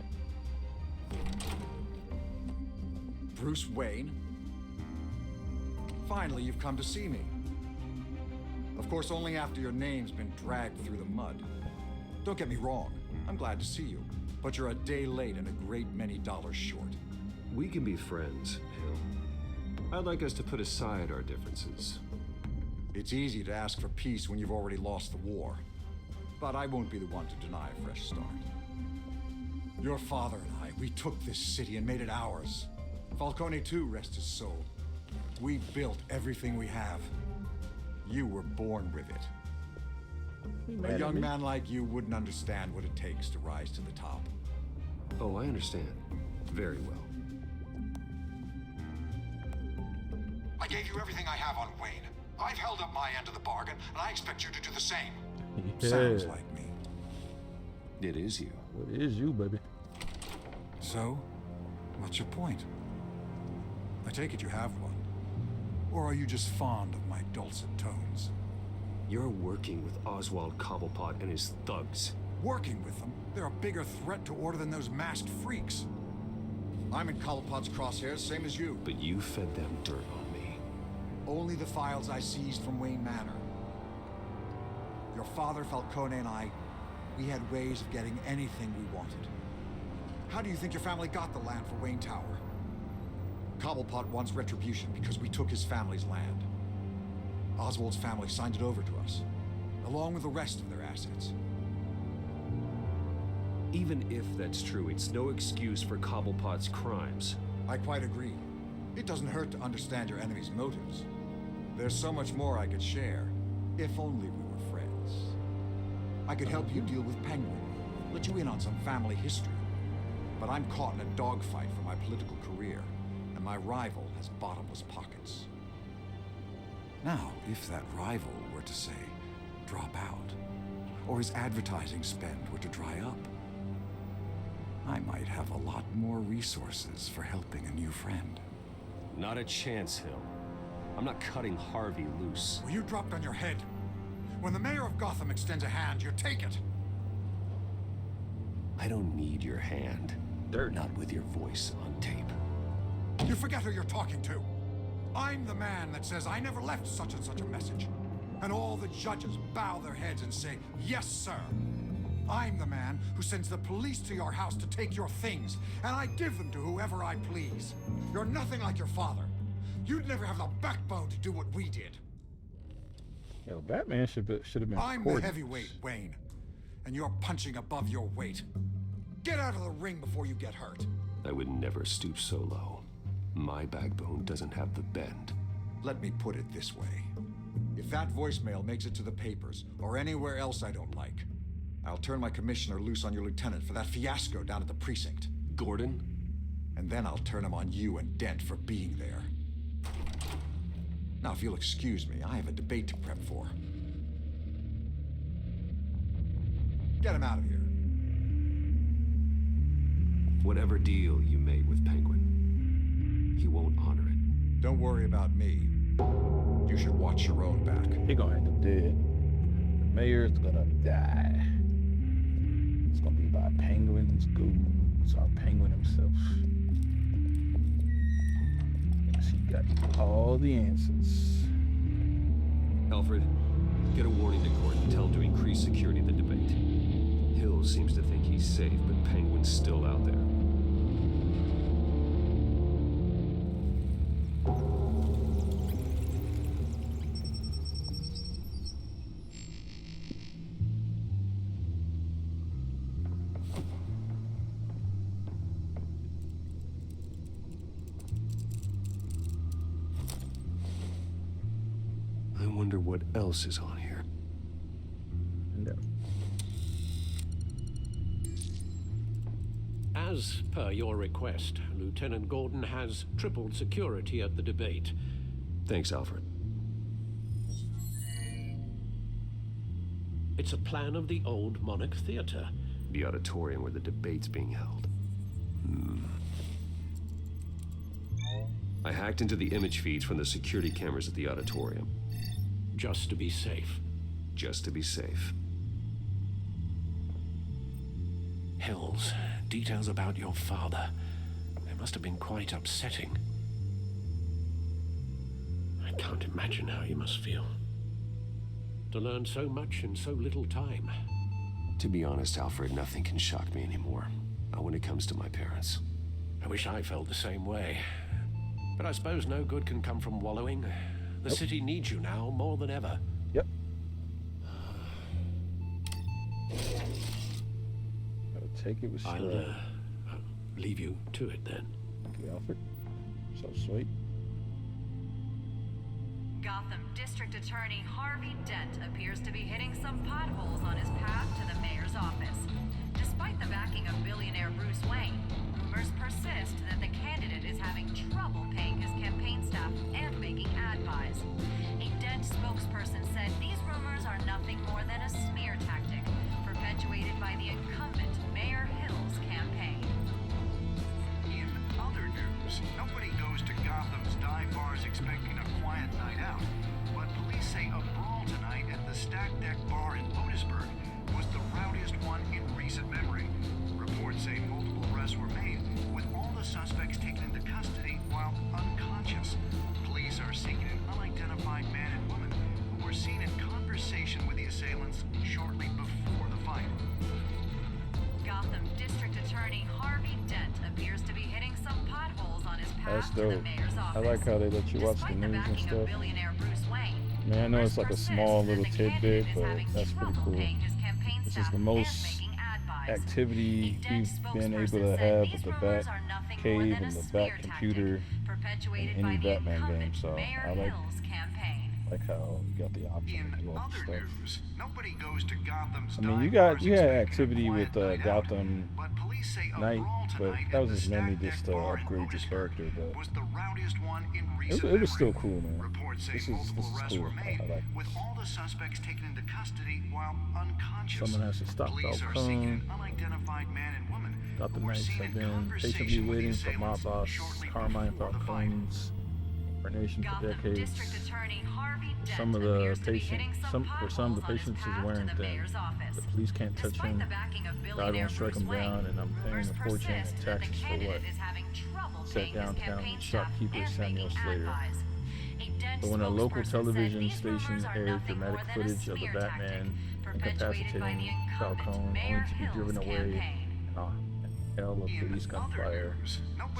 Bruce Wayne? Finally, you've come to see me. Of course, only after your name's been dragged through the mud. Don't get me wrong, I'm glad to see you, but you're a day late and a great many dollars short. We can be friends, Hill. I'd like us to put aside our differences. It's easy to ask for peace when you've already lost the war, but I won't be the one to deny a fresh start. Your father and I, we took this city and made it ours. Falcone too, rest his soul. We built everything we have. You were born with it. A young man like you wouldn't understand what it takes to rise to the top. Oh, I understand. Very well. I gave you everything I have on Wayne. I've held up my end of the bargain, and I expect you to do the same. Yeah. Sounds like me. It is you. It is you, baby. So, what's your point? I take it you have one. Or are you just fond of my dulcet tones? You're working with Oswald Cobblepot and his thugs. Working with them? They're a bigger threat to order than those masked freaks. I'm in Cobblepot's crosshairs, same as you. But you fed them dirt on me. Only the files I seized from Wayne Manor. Your father, Falcone, and I, we had ways of getting anything we wanted. How do you think your family got the land for Wayne Tower? Cobblepot wants retribution because we took his family's land. Oswald's family signed it over to us, along with the rest of their assets. Even if that's true, it's no excuse for Cobblepot's crimes. I quite agree. It doesn't hurt to understand your enemy's motives. There's so much more I could share, if only we were friends. I could help you deal with Penguin, let you in on some family history. But I'm caught in a dogfight for my political career, and my rival has bottomless pockets. Now, if that rival were to say, drop out, or his advertising spend were to dry up, I might have a lot more resources for helping a new friend. Not a chance, Hill. I'm not cutting Harvey loose. Well, you dropped on your head. When the mayor of Gotham extends a hand, you take it. I don't need your hand. Not with your voice on tape. You forget who you're talking to. I'm the man that says I never left such and such a message. And all the judges bow their heads and say, yes, sir. I'm the man who sends the police to your house to take your things, and I give them to whoever I please. You're nothing like your father. You'd never have the backbone to do what we did. Yo, Batman should have been. I'm the heavyweight, Wayne, and you're punching above your weight. Get out of the ring before you get hurt. I would never stoop so low. My backbone doesn't have the bend. Let me put it this way. If that voicemail makes it to the papers, or anywhere else I don't like, I'll turn my commissioner loose on your lieutenant for that fiasco down at the precinct. Gordon? And then I'll turn him on you and Dent for being there. Now, if you'll excuse me, I have a debate to prep for. Get him out of here. Whatever deal you made with Penguin, he won't honor it. Don't worry about me. You should watch your own back. He gonna end up dead. The mayor's gonna die. It's gonna be by penguins, goons, Got all the answers. Alfred, get a warning to court and tell him to increase security at the debate. Hill seems to think he's safe, but Penguin's still out there. I wonder what else is on here. No. As per your request, Lieutenant Gordon has tripled security at the debate. Thanks, Alfred. It's a plan of the old Monarch Theater. The auditorium where the debate's being held. I hacked into the image feeds from the security cameras at the auditorium. Just to be safe. Just to be safe. Hills, details about your father. They must have been quite upsetting. I can't imagine how you must feel. To learn so much in so little time. To be honest, Alfred, nothing can shock me anymore. Not when it comes to my parents. I wish I felt the same way. But I suppose no good can come from wallowing. The city needs you now more than ever. Yep. Gotta take it with stride. I'll leave you to it then. Thank you, Alfred. So sweet. Gotham District Attorney Harvey Dent appears to be hitting some potholes on his path to the mayor's office. Despite the backing of billionaire Bruce Wayne, rumors persist that the candidate is having trouble paying his campaign staff and making ad buys. A Dent spokesperson said these rumors are nothing more than a smear tactic perpetuated by the incumbent Mayor Hill's campaign. In other news, nobody goes to Gotham's dive bars expecting a quiet night out, but police say a brawl tonight at the Stack Deck Bar in Otisburg was the rowdiest one in recent memory. Reports say multiple arrests were made, with all the suspects taken into custody while unconscious. Police are seeking an unidentified man and woman who were seen in conversation with the assailants shortly before the fight. Gotham District Attorney Harvey Dent appears to be hitting some potholes on his path to the mayor's office. I like how they let you watch the news and stuff. Man, I know it's like a small little tidbit, but that's pretty cool. This is the most activity we've been able to have with the Batcave and the Bat computer in any Batman game, so I like how you got the option to do all this stuff. Nobody goes to Gotham's I mean, you had activity with Gotham Knight, but that was just mainly just to upgrade your character. But it was still cool, man. This is cool. I like with all the suspects taken into custody while unconscious. Someone has to stop Falcone. Gotham Knights have been patiently waiting for mob boss Carmine Falcone's coronation for decades. Some of the patients is wearing thin. The police can't touch him. God won't strike him down, and I'm paying a fortune in taxes for what? Said downtown shopkeeper Samuel Slater. But when a local television station aired dramatic footage of the Batman incapacitating Falcone only to be driven away in a hell of police gunfire,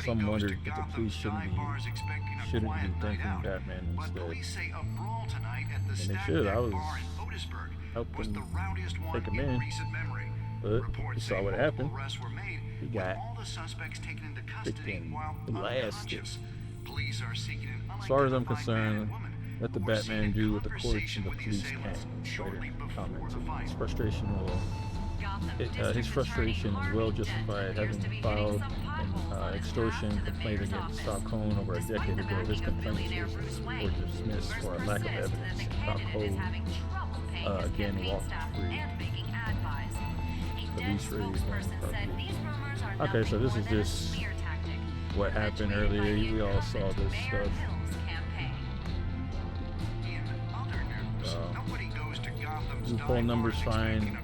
some wondered if the police shouldn't be thanking Batman instead. And they should. I was helping take him in, but you saw what happened. He got freaking blasted. As far as I'm concerned, let the Batman do what the courts and the police can. Slater commented. His frustration is well justified, having filed an extortion complaint against Falcone over a decade ago. His complaints were dismissed for a lack of evidence. Falcone again walked free. Police raised okay, so this is just what happened earlier. We all saw this stuff. Loophole numbers find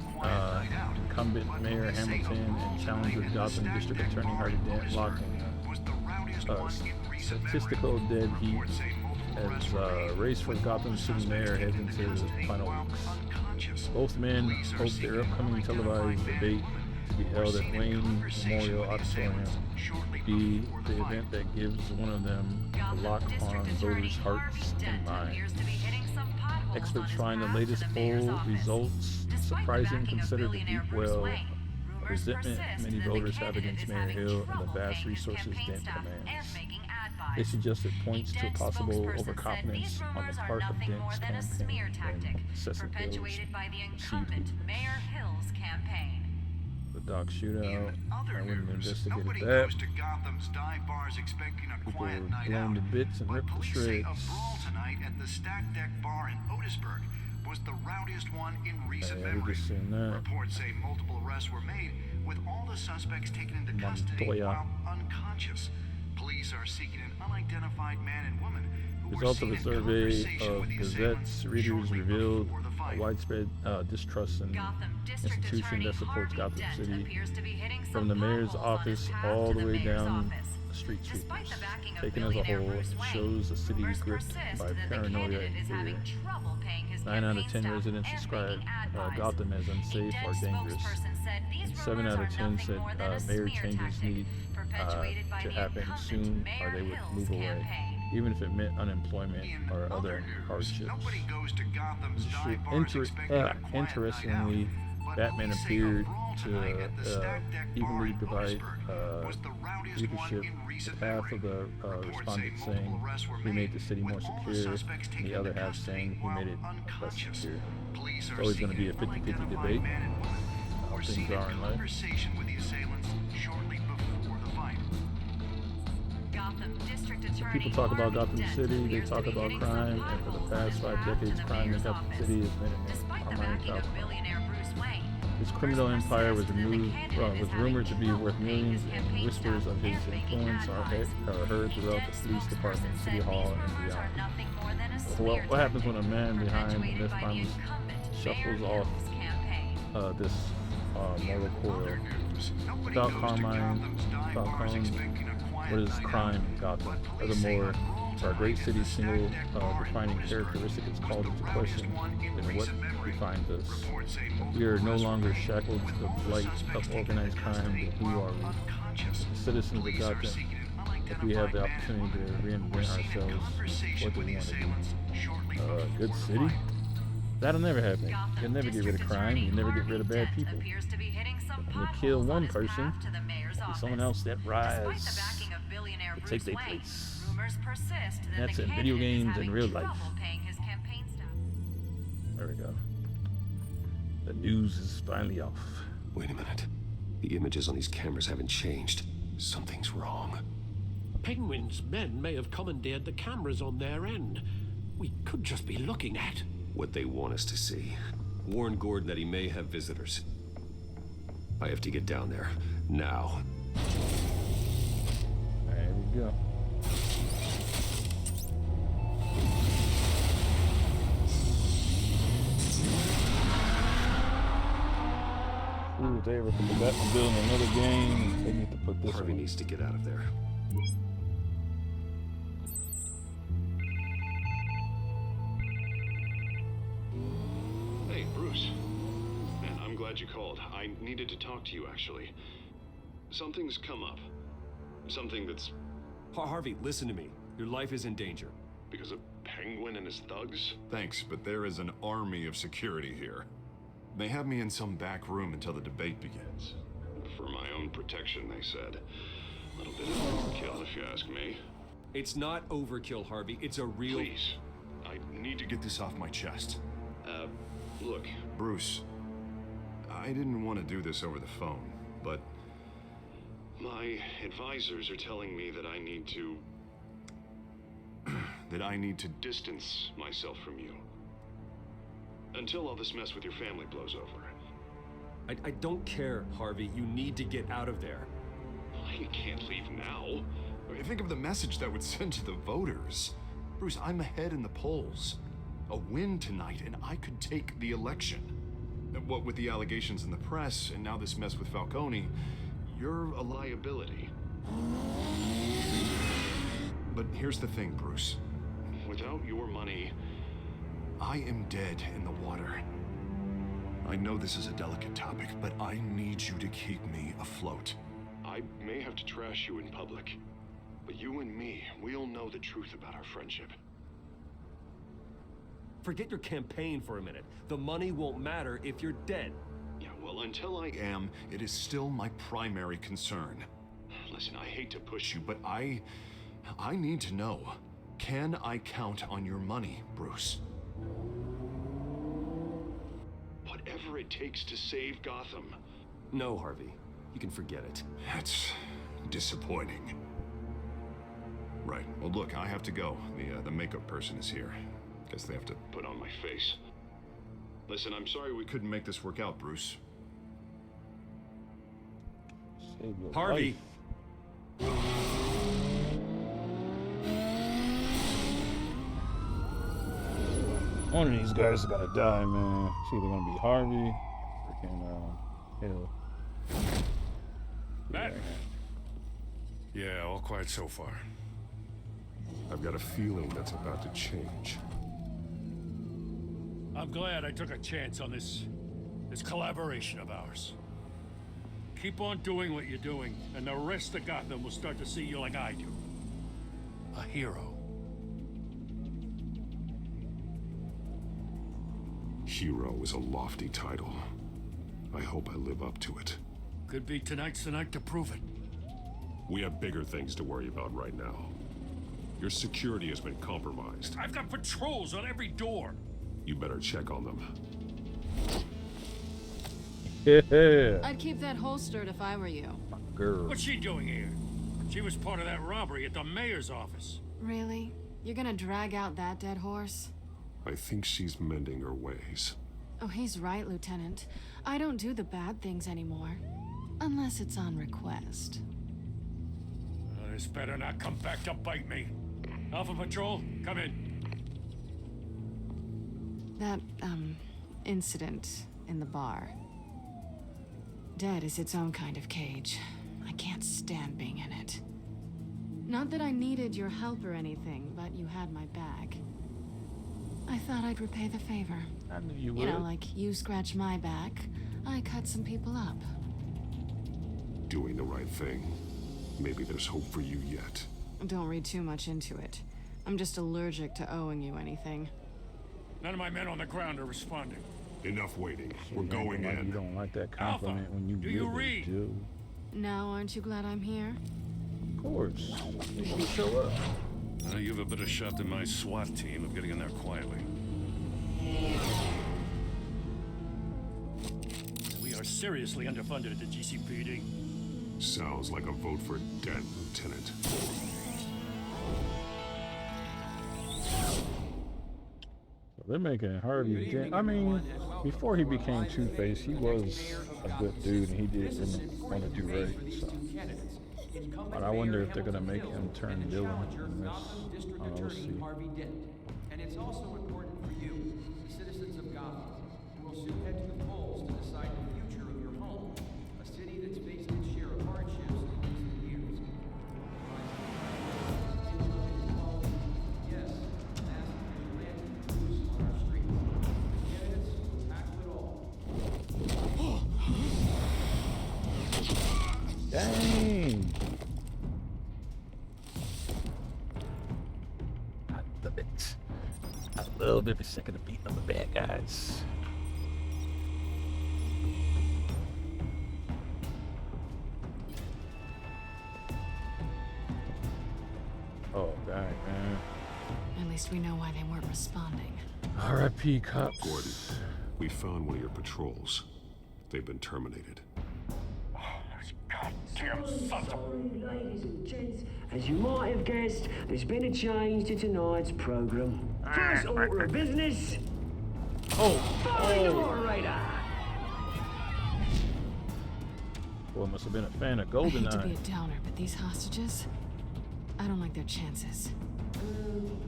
incumbent Mayor Hamilton and challenger Gotham District Attorney Harvey Dent locked in statistical dead heat as race for Gotham City Mayor heads into the final weeks. Both men hope their upcoming televised debate to be held at Wayne Memorial Auditorium be the event that gives one of them a lock on voters' hearts and minds. Experts find the latest poll results surprising considering the deep well of resentment many voters have against Mayor Hill and the vast resources Dent commands. They suggest it points to possible overconfidence on the part of Dent's campaign and Cecil Hill's perceived weakness. The dog shootout, I went and investigated that. People were blown to bits and ripped to shreds. Brawl tonight at the Stack Deck Bar in Otisburg was the rowdiest one in recent memory. Reports say multiple arrests were made, with all the suspects taken into custody while unconscious. Police are seeking an unidentified man and woman who Results of a survey of Gazette's readers revealed a widespread distrust in institution that supports Gotham City, from the mayor's office all the way down street sweepers. Taken as a whole, it shows the city gripped by paranoia and fear. 9 out of 10 residents described Gotham as unsafe or dangerous, and 7 out of 10 said mayor changes need to happen soon or they would move away, even if it meant unemployment or other hardships. Interestingly, Batman appeared to evenly divide leadership, with half of the respondents saying he made the city more secure, and the other half saying he made it less secure. It's always going to be a 50-50 debate. How things are in life. People talk about Gotham City, they talk about crime, and for the past 5 decades, crime in Gotham City has been in Carmine Falcone. His criminal empire was rumored to be worth millions, and whispers of his influence are heard throughout the police department, city hall, and beyond. Well, what happens when a man behind the myth promise shuffles off this mortal coil? Without Carmine Falcone, what is crime in Gotham? Furthermore, our great city's single defining characteristic is called into question, and what defines us. We are no longer shackled to the blight of organized crime, but who are we? Citizens of Gotham, if we have the opportunity to reinvent ourselves, what do we want to be? Good city? That'll never happen. You'll never get rid of crime, you'll never get rid of bad people. When you kill one person, there's someone else that rise to take their place. That's in video games and real life. There we go. The news is finally off. Wait a minute. The images on these cameras haven't changed. Something's wrong. Penguin's men may have commandeered the cameras on their end. We could just be looking at what they want us to see. Warn Gordon that he may have visitors. I have to get down there. Now. There we go. Ooh, they ever put the Batmobile in another game, they need to put this Harvey needs to get out of there. Hey, Bruce. Man, I'm glad you called. I needed to talk to you, actually. Something's come up. Something that's... Harvey, listen to me. Your life is in danger. Because of Penguin and his thugs? Thanks, but there is an army of security here. They have me in some back room until the debate begins. For my own protection, they said. A little bit of overkill, if you ask me. It's not overkill, Harvey. It's a real... Please. I need to Get this off my chest. Look. Bruce, I didn't want to do this over the phone, but... My advisors are telling me that I need to... that I need to distance myself from you. Until all this mess with your family blows over. I don't care, Harvey. You need to get out of there. I can't leave now. Think of the message that would send to the voters. Bruce, I'm ahead in the polls. A win tonight, and I could take the election. What with the allegations in the press, and now this mess with Falcone, you're a liability. But here's the thing, Bruce. Without your money... I am dead in the water. I know this is a delicate topic, but I need you to keep me afloat. I may have to trash you in public, but you and me, we'll know the truth about our friendship. Forget your campaign for a minute. The money won't matter if you're dead. Yeah, well, until I am, it is still my primary concern. Listen, I hate to push you, But I need to know. Can I count on your money, Bruce? Whatever it takes to save Gotham. No, Harvey. You can forget it. That's disappointing. Right. Well, look, I have to go. The makeup person is here. Guess they have to put on my face. Listen, I'm sorry we couldn't make this work out, Bruce. Harvey! One of these guys is gonna die, man. It's either gonna be Harvey, freaking Hill. Matt? Yeah, all quiet so far. I've got a feeling that's about to change. I'm glad I took a chance on this collaboration of ours. Keep on doing what you're doing, and the rest of Gotham will start to see you like I do. A hero. Hero is a lofty title. I hope I live up to it. Could be tonight's the night to prove it. We have bigger things to worry about right now. Your security has been compromised. I've got patrols on every door. You better check on them. Yeah. I'd keep that holstered if I were you. Girl. What's she doing here? She was part of that robbery at the mayor's office. Really? You're gonna drag out that dead horse? I think she's mending her ways. Oh, he's right, Lieutenant. I don't do the bad things anymore. Unless it's on request. This better not come back to bite me. Alpha Patrol, come in. That, incident in the bar. Dead is its own kind of cage. I can't stand being in it. Not that I needed your help or anything, but you had my back. I thought I'd repay the favor. I knew you would. You know, like you scratch my back, I cut some people up. Doing the right thing. Maybe there's hope for you yet. Don't read too much into it. I'm just allergic to owing you anything. None of my men on the ground are responding. Enough waiting. We're going in. You don't like that compliment Alpha, when you do you really read? do. Now, aren't you glad I'm here? Of course. You show up. You have a better shot than my SWAT team of getting in there quietly. We are seriously underfunded at the GCPD. Sounds like a vote for dead, Lieutenant. They're making Harvey Dent. I mean, before he became Two-Face, he was a good dude and he did want to do right. So. But I wonder if they're gonna make him turn villain in this. We'll see. And it's also important for you, the citizens of Gotham, who will soon head to the polls to decide the future of your home, a city that's faced its share of hardships in recent years. Yes, massive vigilante crews on our streets. The candidates will tackle it all. Dang! I love every second of beating on the bad guys. Oh, dang, man. At least we know why they weren't responding. R.I.P. cops. Gordon, we found one of your patrols. They've been terminated. Goddamn sons of... Ladies and gents, as you might have guessed, there's been a change to tonight's program. First order of business. Find the moderator. Boy, must have been a fan of I hate to be GoldenEye. a downer, but these hostages, I don't like their chances.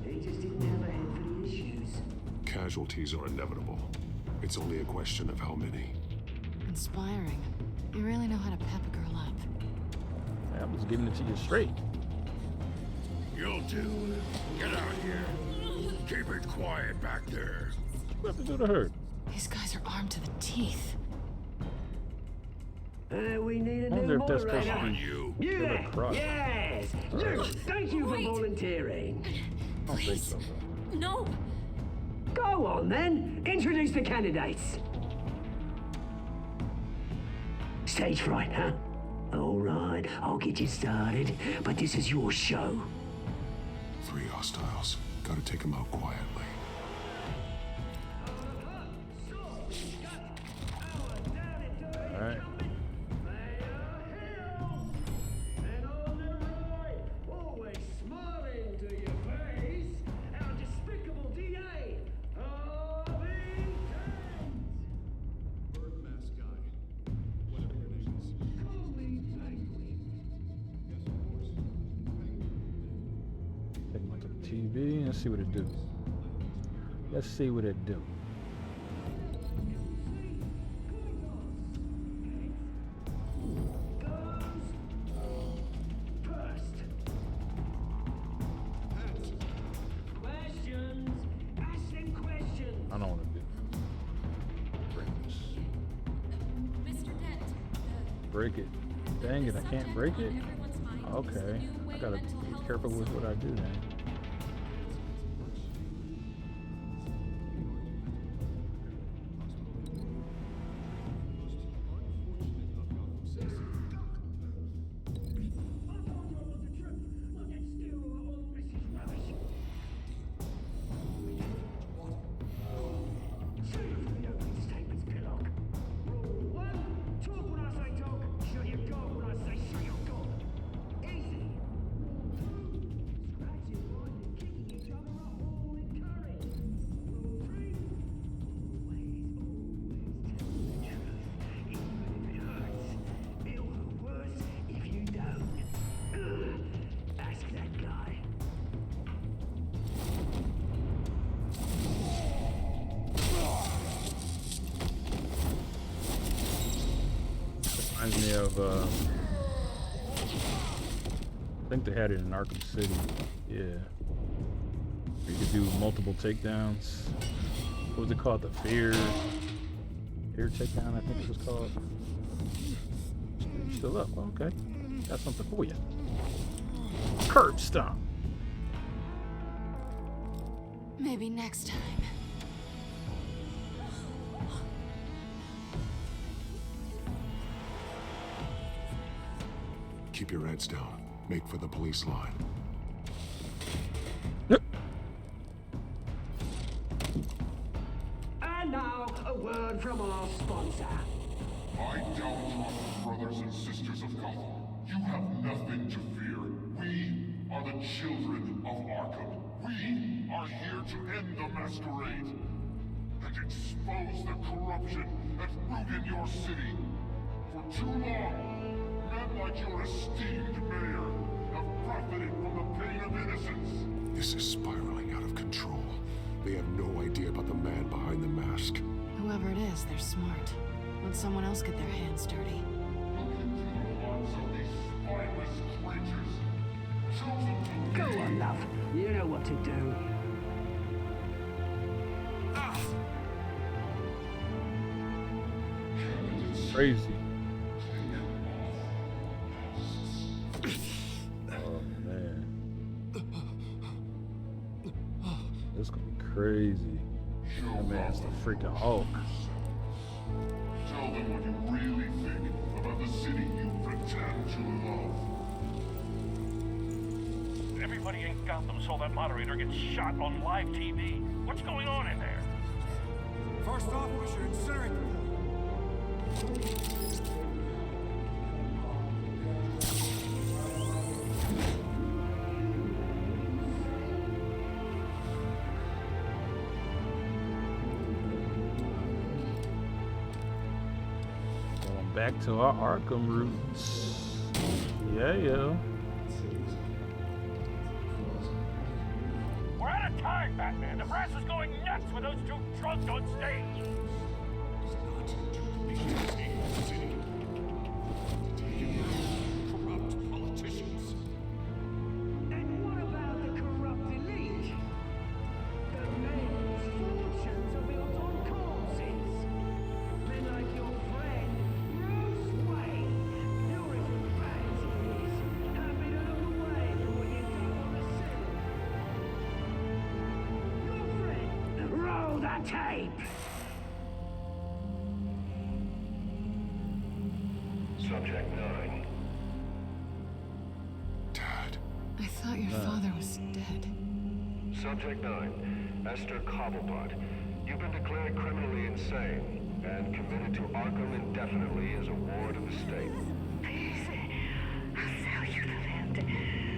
They just didn't have a head for the issues. Casualties are inevitable. It's only a question of how many. Inspiring. You really know how to pep a girl up. I was giving it to you straight. You'll do. Get out here. Keep it quiet back there. What happened to her? These guys are armed to the teeth. We need a I wonder new if that's supposed to moderator. be You Killer there? Croc. Yes. Look, thank you for volunteering. I don't think so. No. Go on then. Introduce the candidates. Stage fright, huh? All right, I'll get you started, but this is your show. 3 hostiles. Gotta take them out quietly. Alright. Take him to the TV. Let's see what it do. Let's see what it do. I don't want to do. Break this. Break it. Dang it! I can't break it. Okay. I gotta be careful with what I do then. Reminds me of, I think they had it in Arkham City. Yeah. You could do multiple takedowns. What was it called? The fear takedown, I think it was called. Still up. Okay. Got something for you. Curb stomp. Maybe next time. Keep your heads down. Make for the police line. And now, a word from our sponsor. My downtrodden brothers and sisters of Gotham, you have nothing to fear. We are the children of Arkham. We are here to end the masquerade and expose the corruption that ruined your city. For too long, men like your esteemed mayor have profited from the pain of innocence. This is spiraling out of control. They have no idea about the man behind the mask. Whoever it is, they're smart. Let someone else get their hands dirty. Go on, love. You know what to do. Crazy. Oh man. This gonna be crazy. That man's the freaking Hulk. Tell them what you really think about the city you pretend to love. Everybody in Gotham saw that moderator get shot on live TV. What's going on in there? First off, we should incinerate the Going back to our Arkham roots. Yeah. We're out of time, Batman. The brass is going nuts with those two drunks on stage. Corrupt politicians. And what about Batcave! Subject 9. Dad. I thought your father was dead. Subject 9, Esther Cobblepot. You've been declared criminally insane and committed to Arkham indefinitely as a ward of the state. Please, I'll sell you the land.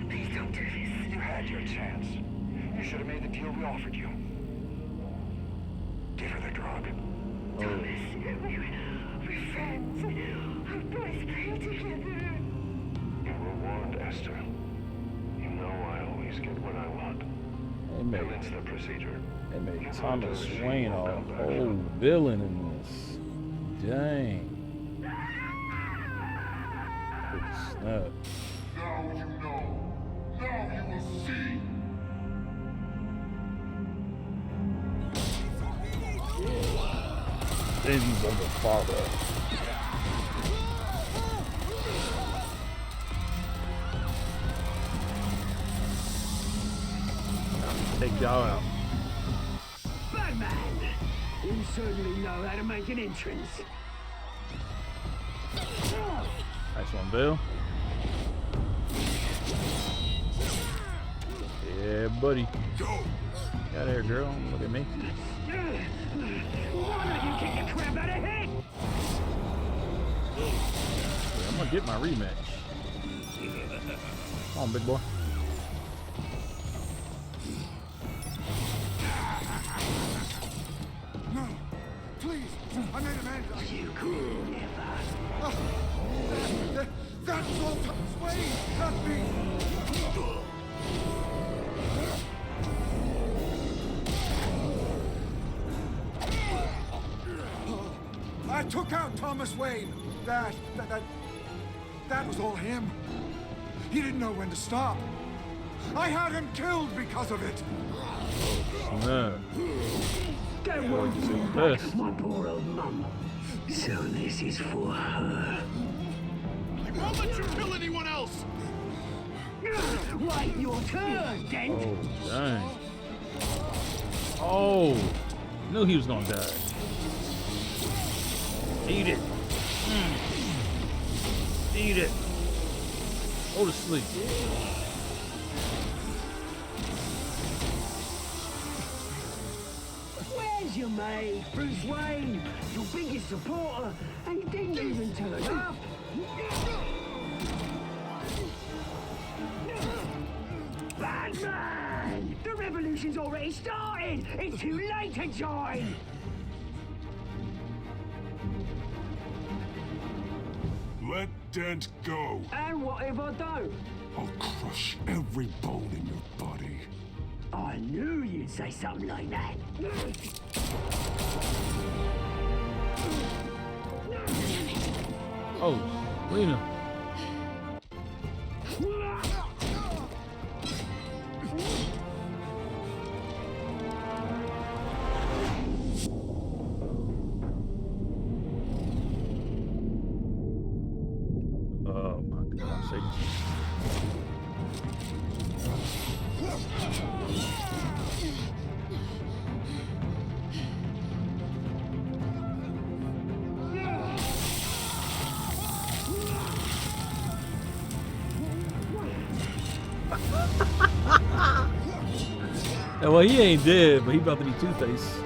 Please don't do this. You had your chance. You should have made the deal we offered you. Give her the drug. Thomas, we're friends. Our boys play together. You were warned, Esther. You know I always get what I want. Commence the procedure. They made Thomas Wayne a whole villain in this. Dang. Good snap. Now you know. Now you will see. Visions of the father. Take y'all out. Batman! You certainly know how to make an entrance. Nice one, Bill. Yeah, buddy. Get out of here, girl. Don't look at me. Why don't you kick the crap out of him? Yeah, I'm gonna get my rematch. Come on, big boy. No, please, I made amends. You could never. That's all Thomas Wayne, not me. I took out Thomas Wayne. That was all him. He didn't know when to stop. I had him killed because of it. No. Don't want to bring back my poor old mum. So this is for her. I won't let you kill anyone else. Wait your turn, Dent. Oh, dang. Oh, knew he was gonna die. Eat it. Eat it. Go to sleep. Where's your mate, Bruce Wayne? Your biggest supporter, and he didn't even turn up. Batman! The revolution's already started! It's too late to join! Let Dent go. And what if I don't? I'll crush every bone in your body. I knew you'd say something like that. Oh, Lena. Oh my God, Satan. Well, he ain't dead, but he about to be Two-Face.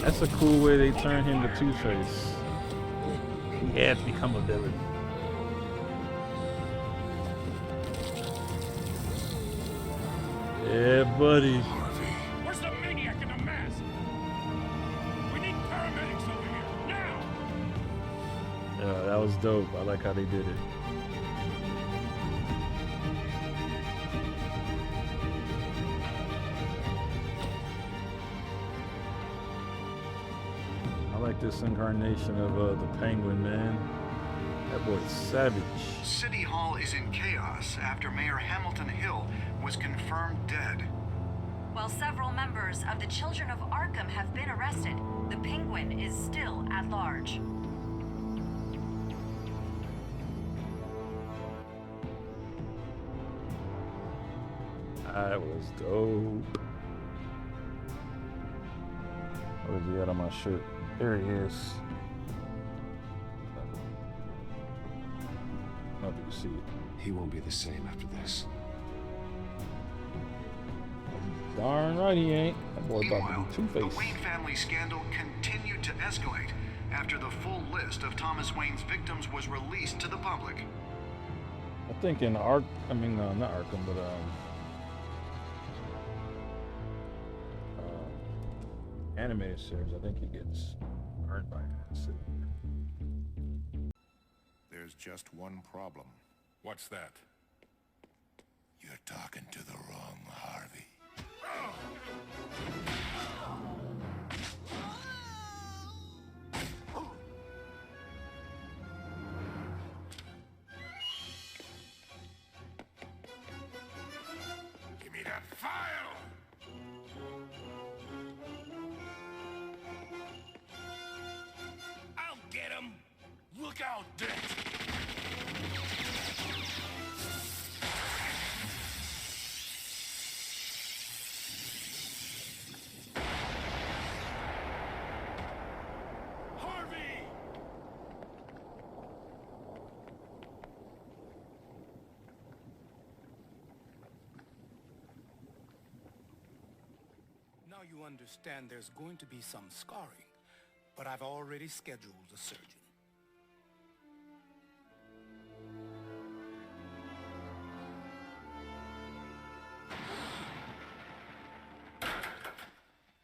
That's a cool way they turn him to Two-Face. He had to become a villain. Yeah, buddy. Where's the maniac in the mask? We need paramedics over here, now! Yeah, that was dope. I like how they did it. I like this incarnation of the Penguin, man. That boy's savage. City Hall is in chaos after Mayor Hamilton Hill was confirmed dead. While several members of the Children of Arkham have been arrested, the Penguin is still at large. That was dope. Where's he at on my shirt? There he is. I don't know if you can see it. He won't be the same after this. Darn right he ain't. That boy about Meanwhile, to be the Two-Face. Wayne family scandal continued to escalate after the full list of Thomas Wayne's victims was released to the public. I think in not Arkham, but animated series, I think he gets burned by acid. There's just one problem. What's that? You're talking to the wrong Harvey. Give me that file! I'll get him! Look out, Dick! Now you understand there's going to be some scarring, but I've already scheduled a surgeon.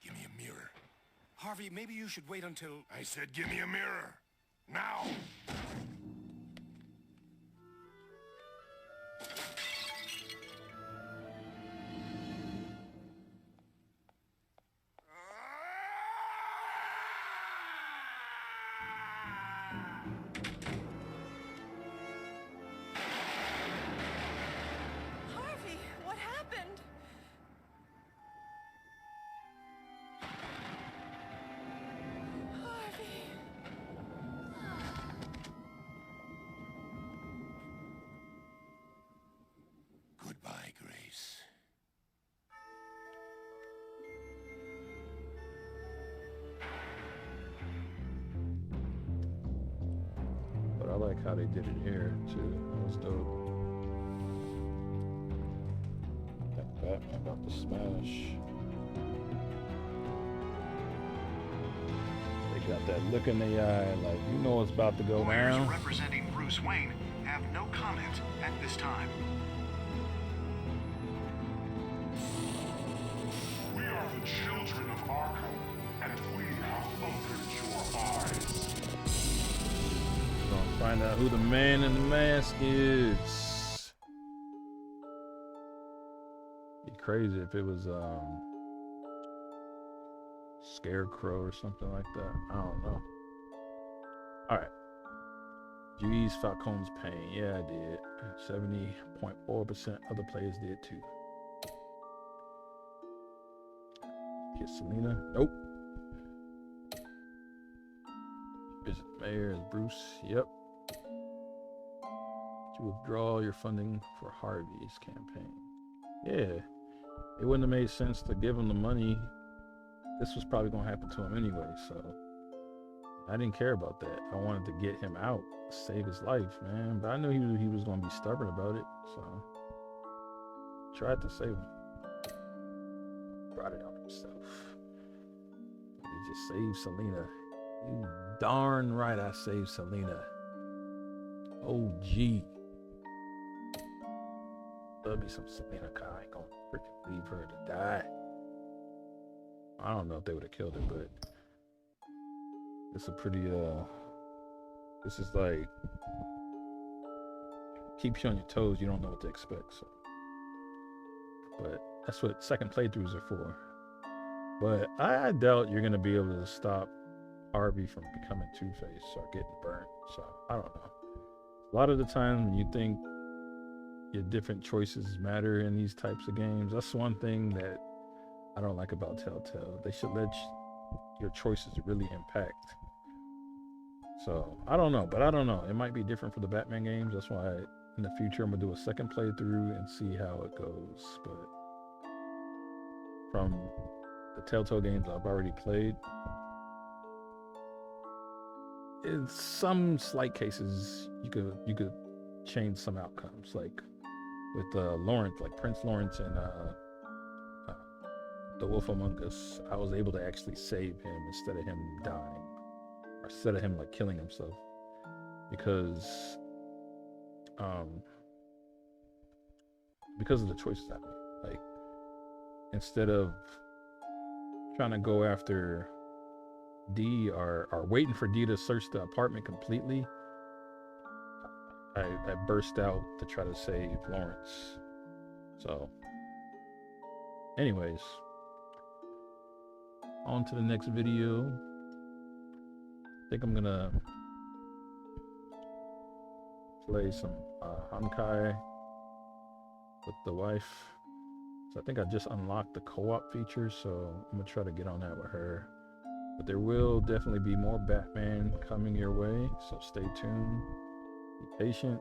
Give me a mirror. Harvey, maybe you should wait until... I said give me a mirror. Now! Harvey, what happened? Harvey. Goodbye, Grace. But I like how they did it here too. That was dope. That Batman about to smash. They got that look in the eye, like you know it's about to go Lawyers down. representing Bruce Wayne have no comment at this time. We are the children of Arkham, and we have opened your eyes. Gonna find out who the man in the mask is. Be crazy if it was Scarecrow or something like that. I don't know. Alright. You ease Falcone's pain. Yeah, I did. 70.4% other players did too. Get Selena. Nope. Visit the mayor as Bruce. Yep. To withdraw your funding for Harvey's campaign. Yeah. It wouldn't have made sense to give him the money. This was probably going to happen to him anyway, so I didn't care about that. I wanted to get him out, save his life, man. But I knew he was going to be stubborn about it, so tried to save him. Brought it on himself. He just saved Selena. You darn right I saved Selena. OG. Love me some Selena, cause I ain't gonna freaking leave her to die. I don't know if they would have killed her, but it's a pretty this is like keeps you on your toes. You don't know what to expect, so but that's what second playthroughs are for. But I doubt you're gonna be able to stop Harvey from becoming Two-Face or getting burned, so I don't know. A lot of the time when you think your different choices matter in these types of games, that's one thing that I don't like about Telltale. They should let your choices really impact. So I don't know, but I don't know. It might be different for the Batman games. That's why in the future I'm gonna do a second playthrough and see how it goes. But from the Telltale games I've already played, in some slight cases, you could change some outcomes, like with Lawrence, like Prince Lawrence and The Wolf Among Us. I was able to actually save him instead of him dying, or instead of him like killing himself, because of the choices I made. Like, instead of trying to go after D or waiting for D to search the apartment completely, I burst out to try to save Lawrence. So, anyways, on to the next video. I think I'm gonna play some Honkai with the wife. So I think I just unlocked the co-op feature, so I'm gonna try to get on that with her. But there will definitely be more Batman coming your way, so stay tuned. Be patient.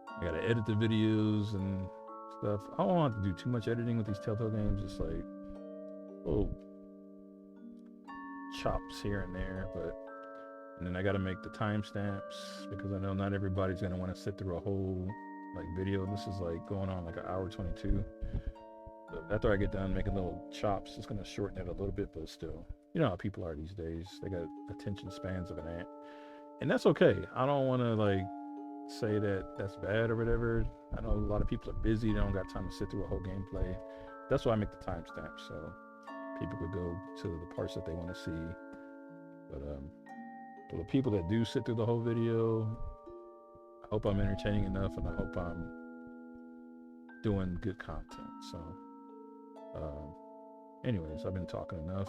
I gotta edit the videos and stuff. I don't want to do too much editing with these Telltale games, just like little chops here and there. And then I gotta make the timestamps, because I know not everybody's gonna want to sit through a whole like video. This is like going on like an hour 22. But after I get done making little chops, it's gonna shorten it a little bit, but still, you know how people are these days. They got attention spans of an ant, and that's okay. I don't want to like say that that's bad or whatever. I know a lot of people are busy, they don't got time to sit through a whole gameplay. That's why I make the timestamps, so people could go to the parts that they want to see. But for the people that do sit through the whole video, I hope I'm entertaining enough, and I hope I'm doing good content. So anyways, I've been talking enough.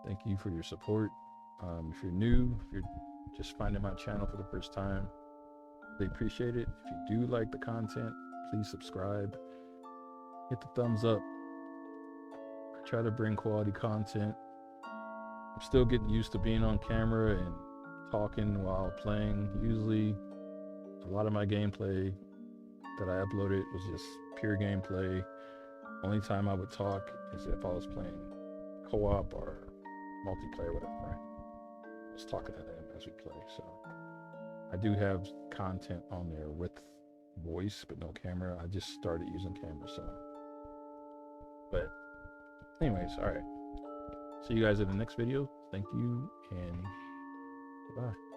Thank you for your support. If you're new, if you're just finding my channel for the first time, they appreciate it. If you do like the content, please subscribe, hit the thumbs up. I try to bring quality content. I'm still getting used to being on camera and talking while playing. Usually a lot of my gameplay that I uploaded was just pure gameplay. Only time I would talk is if I was playing co-op or multiplayer with a friend. I was talking to them as we play. So I do have content on there with voice but no camera. I just started using camera, so. But anyways, all right. See you guys in the next video. Thank you, and goodbye.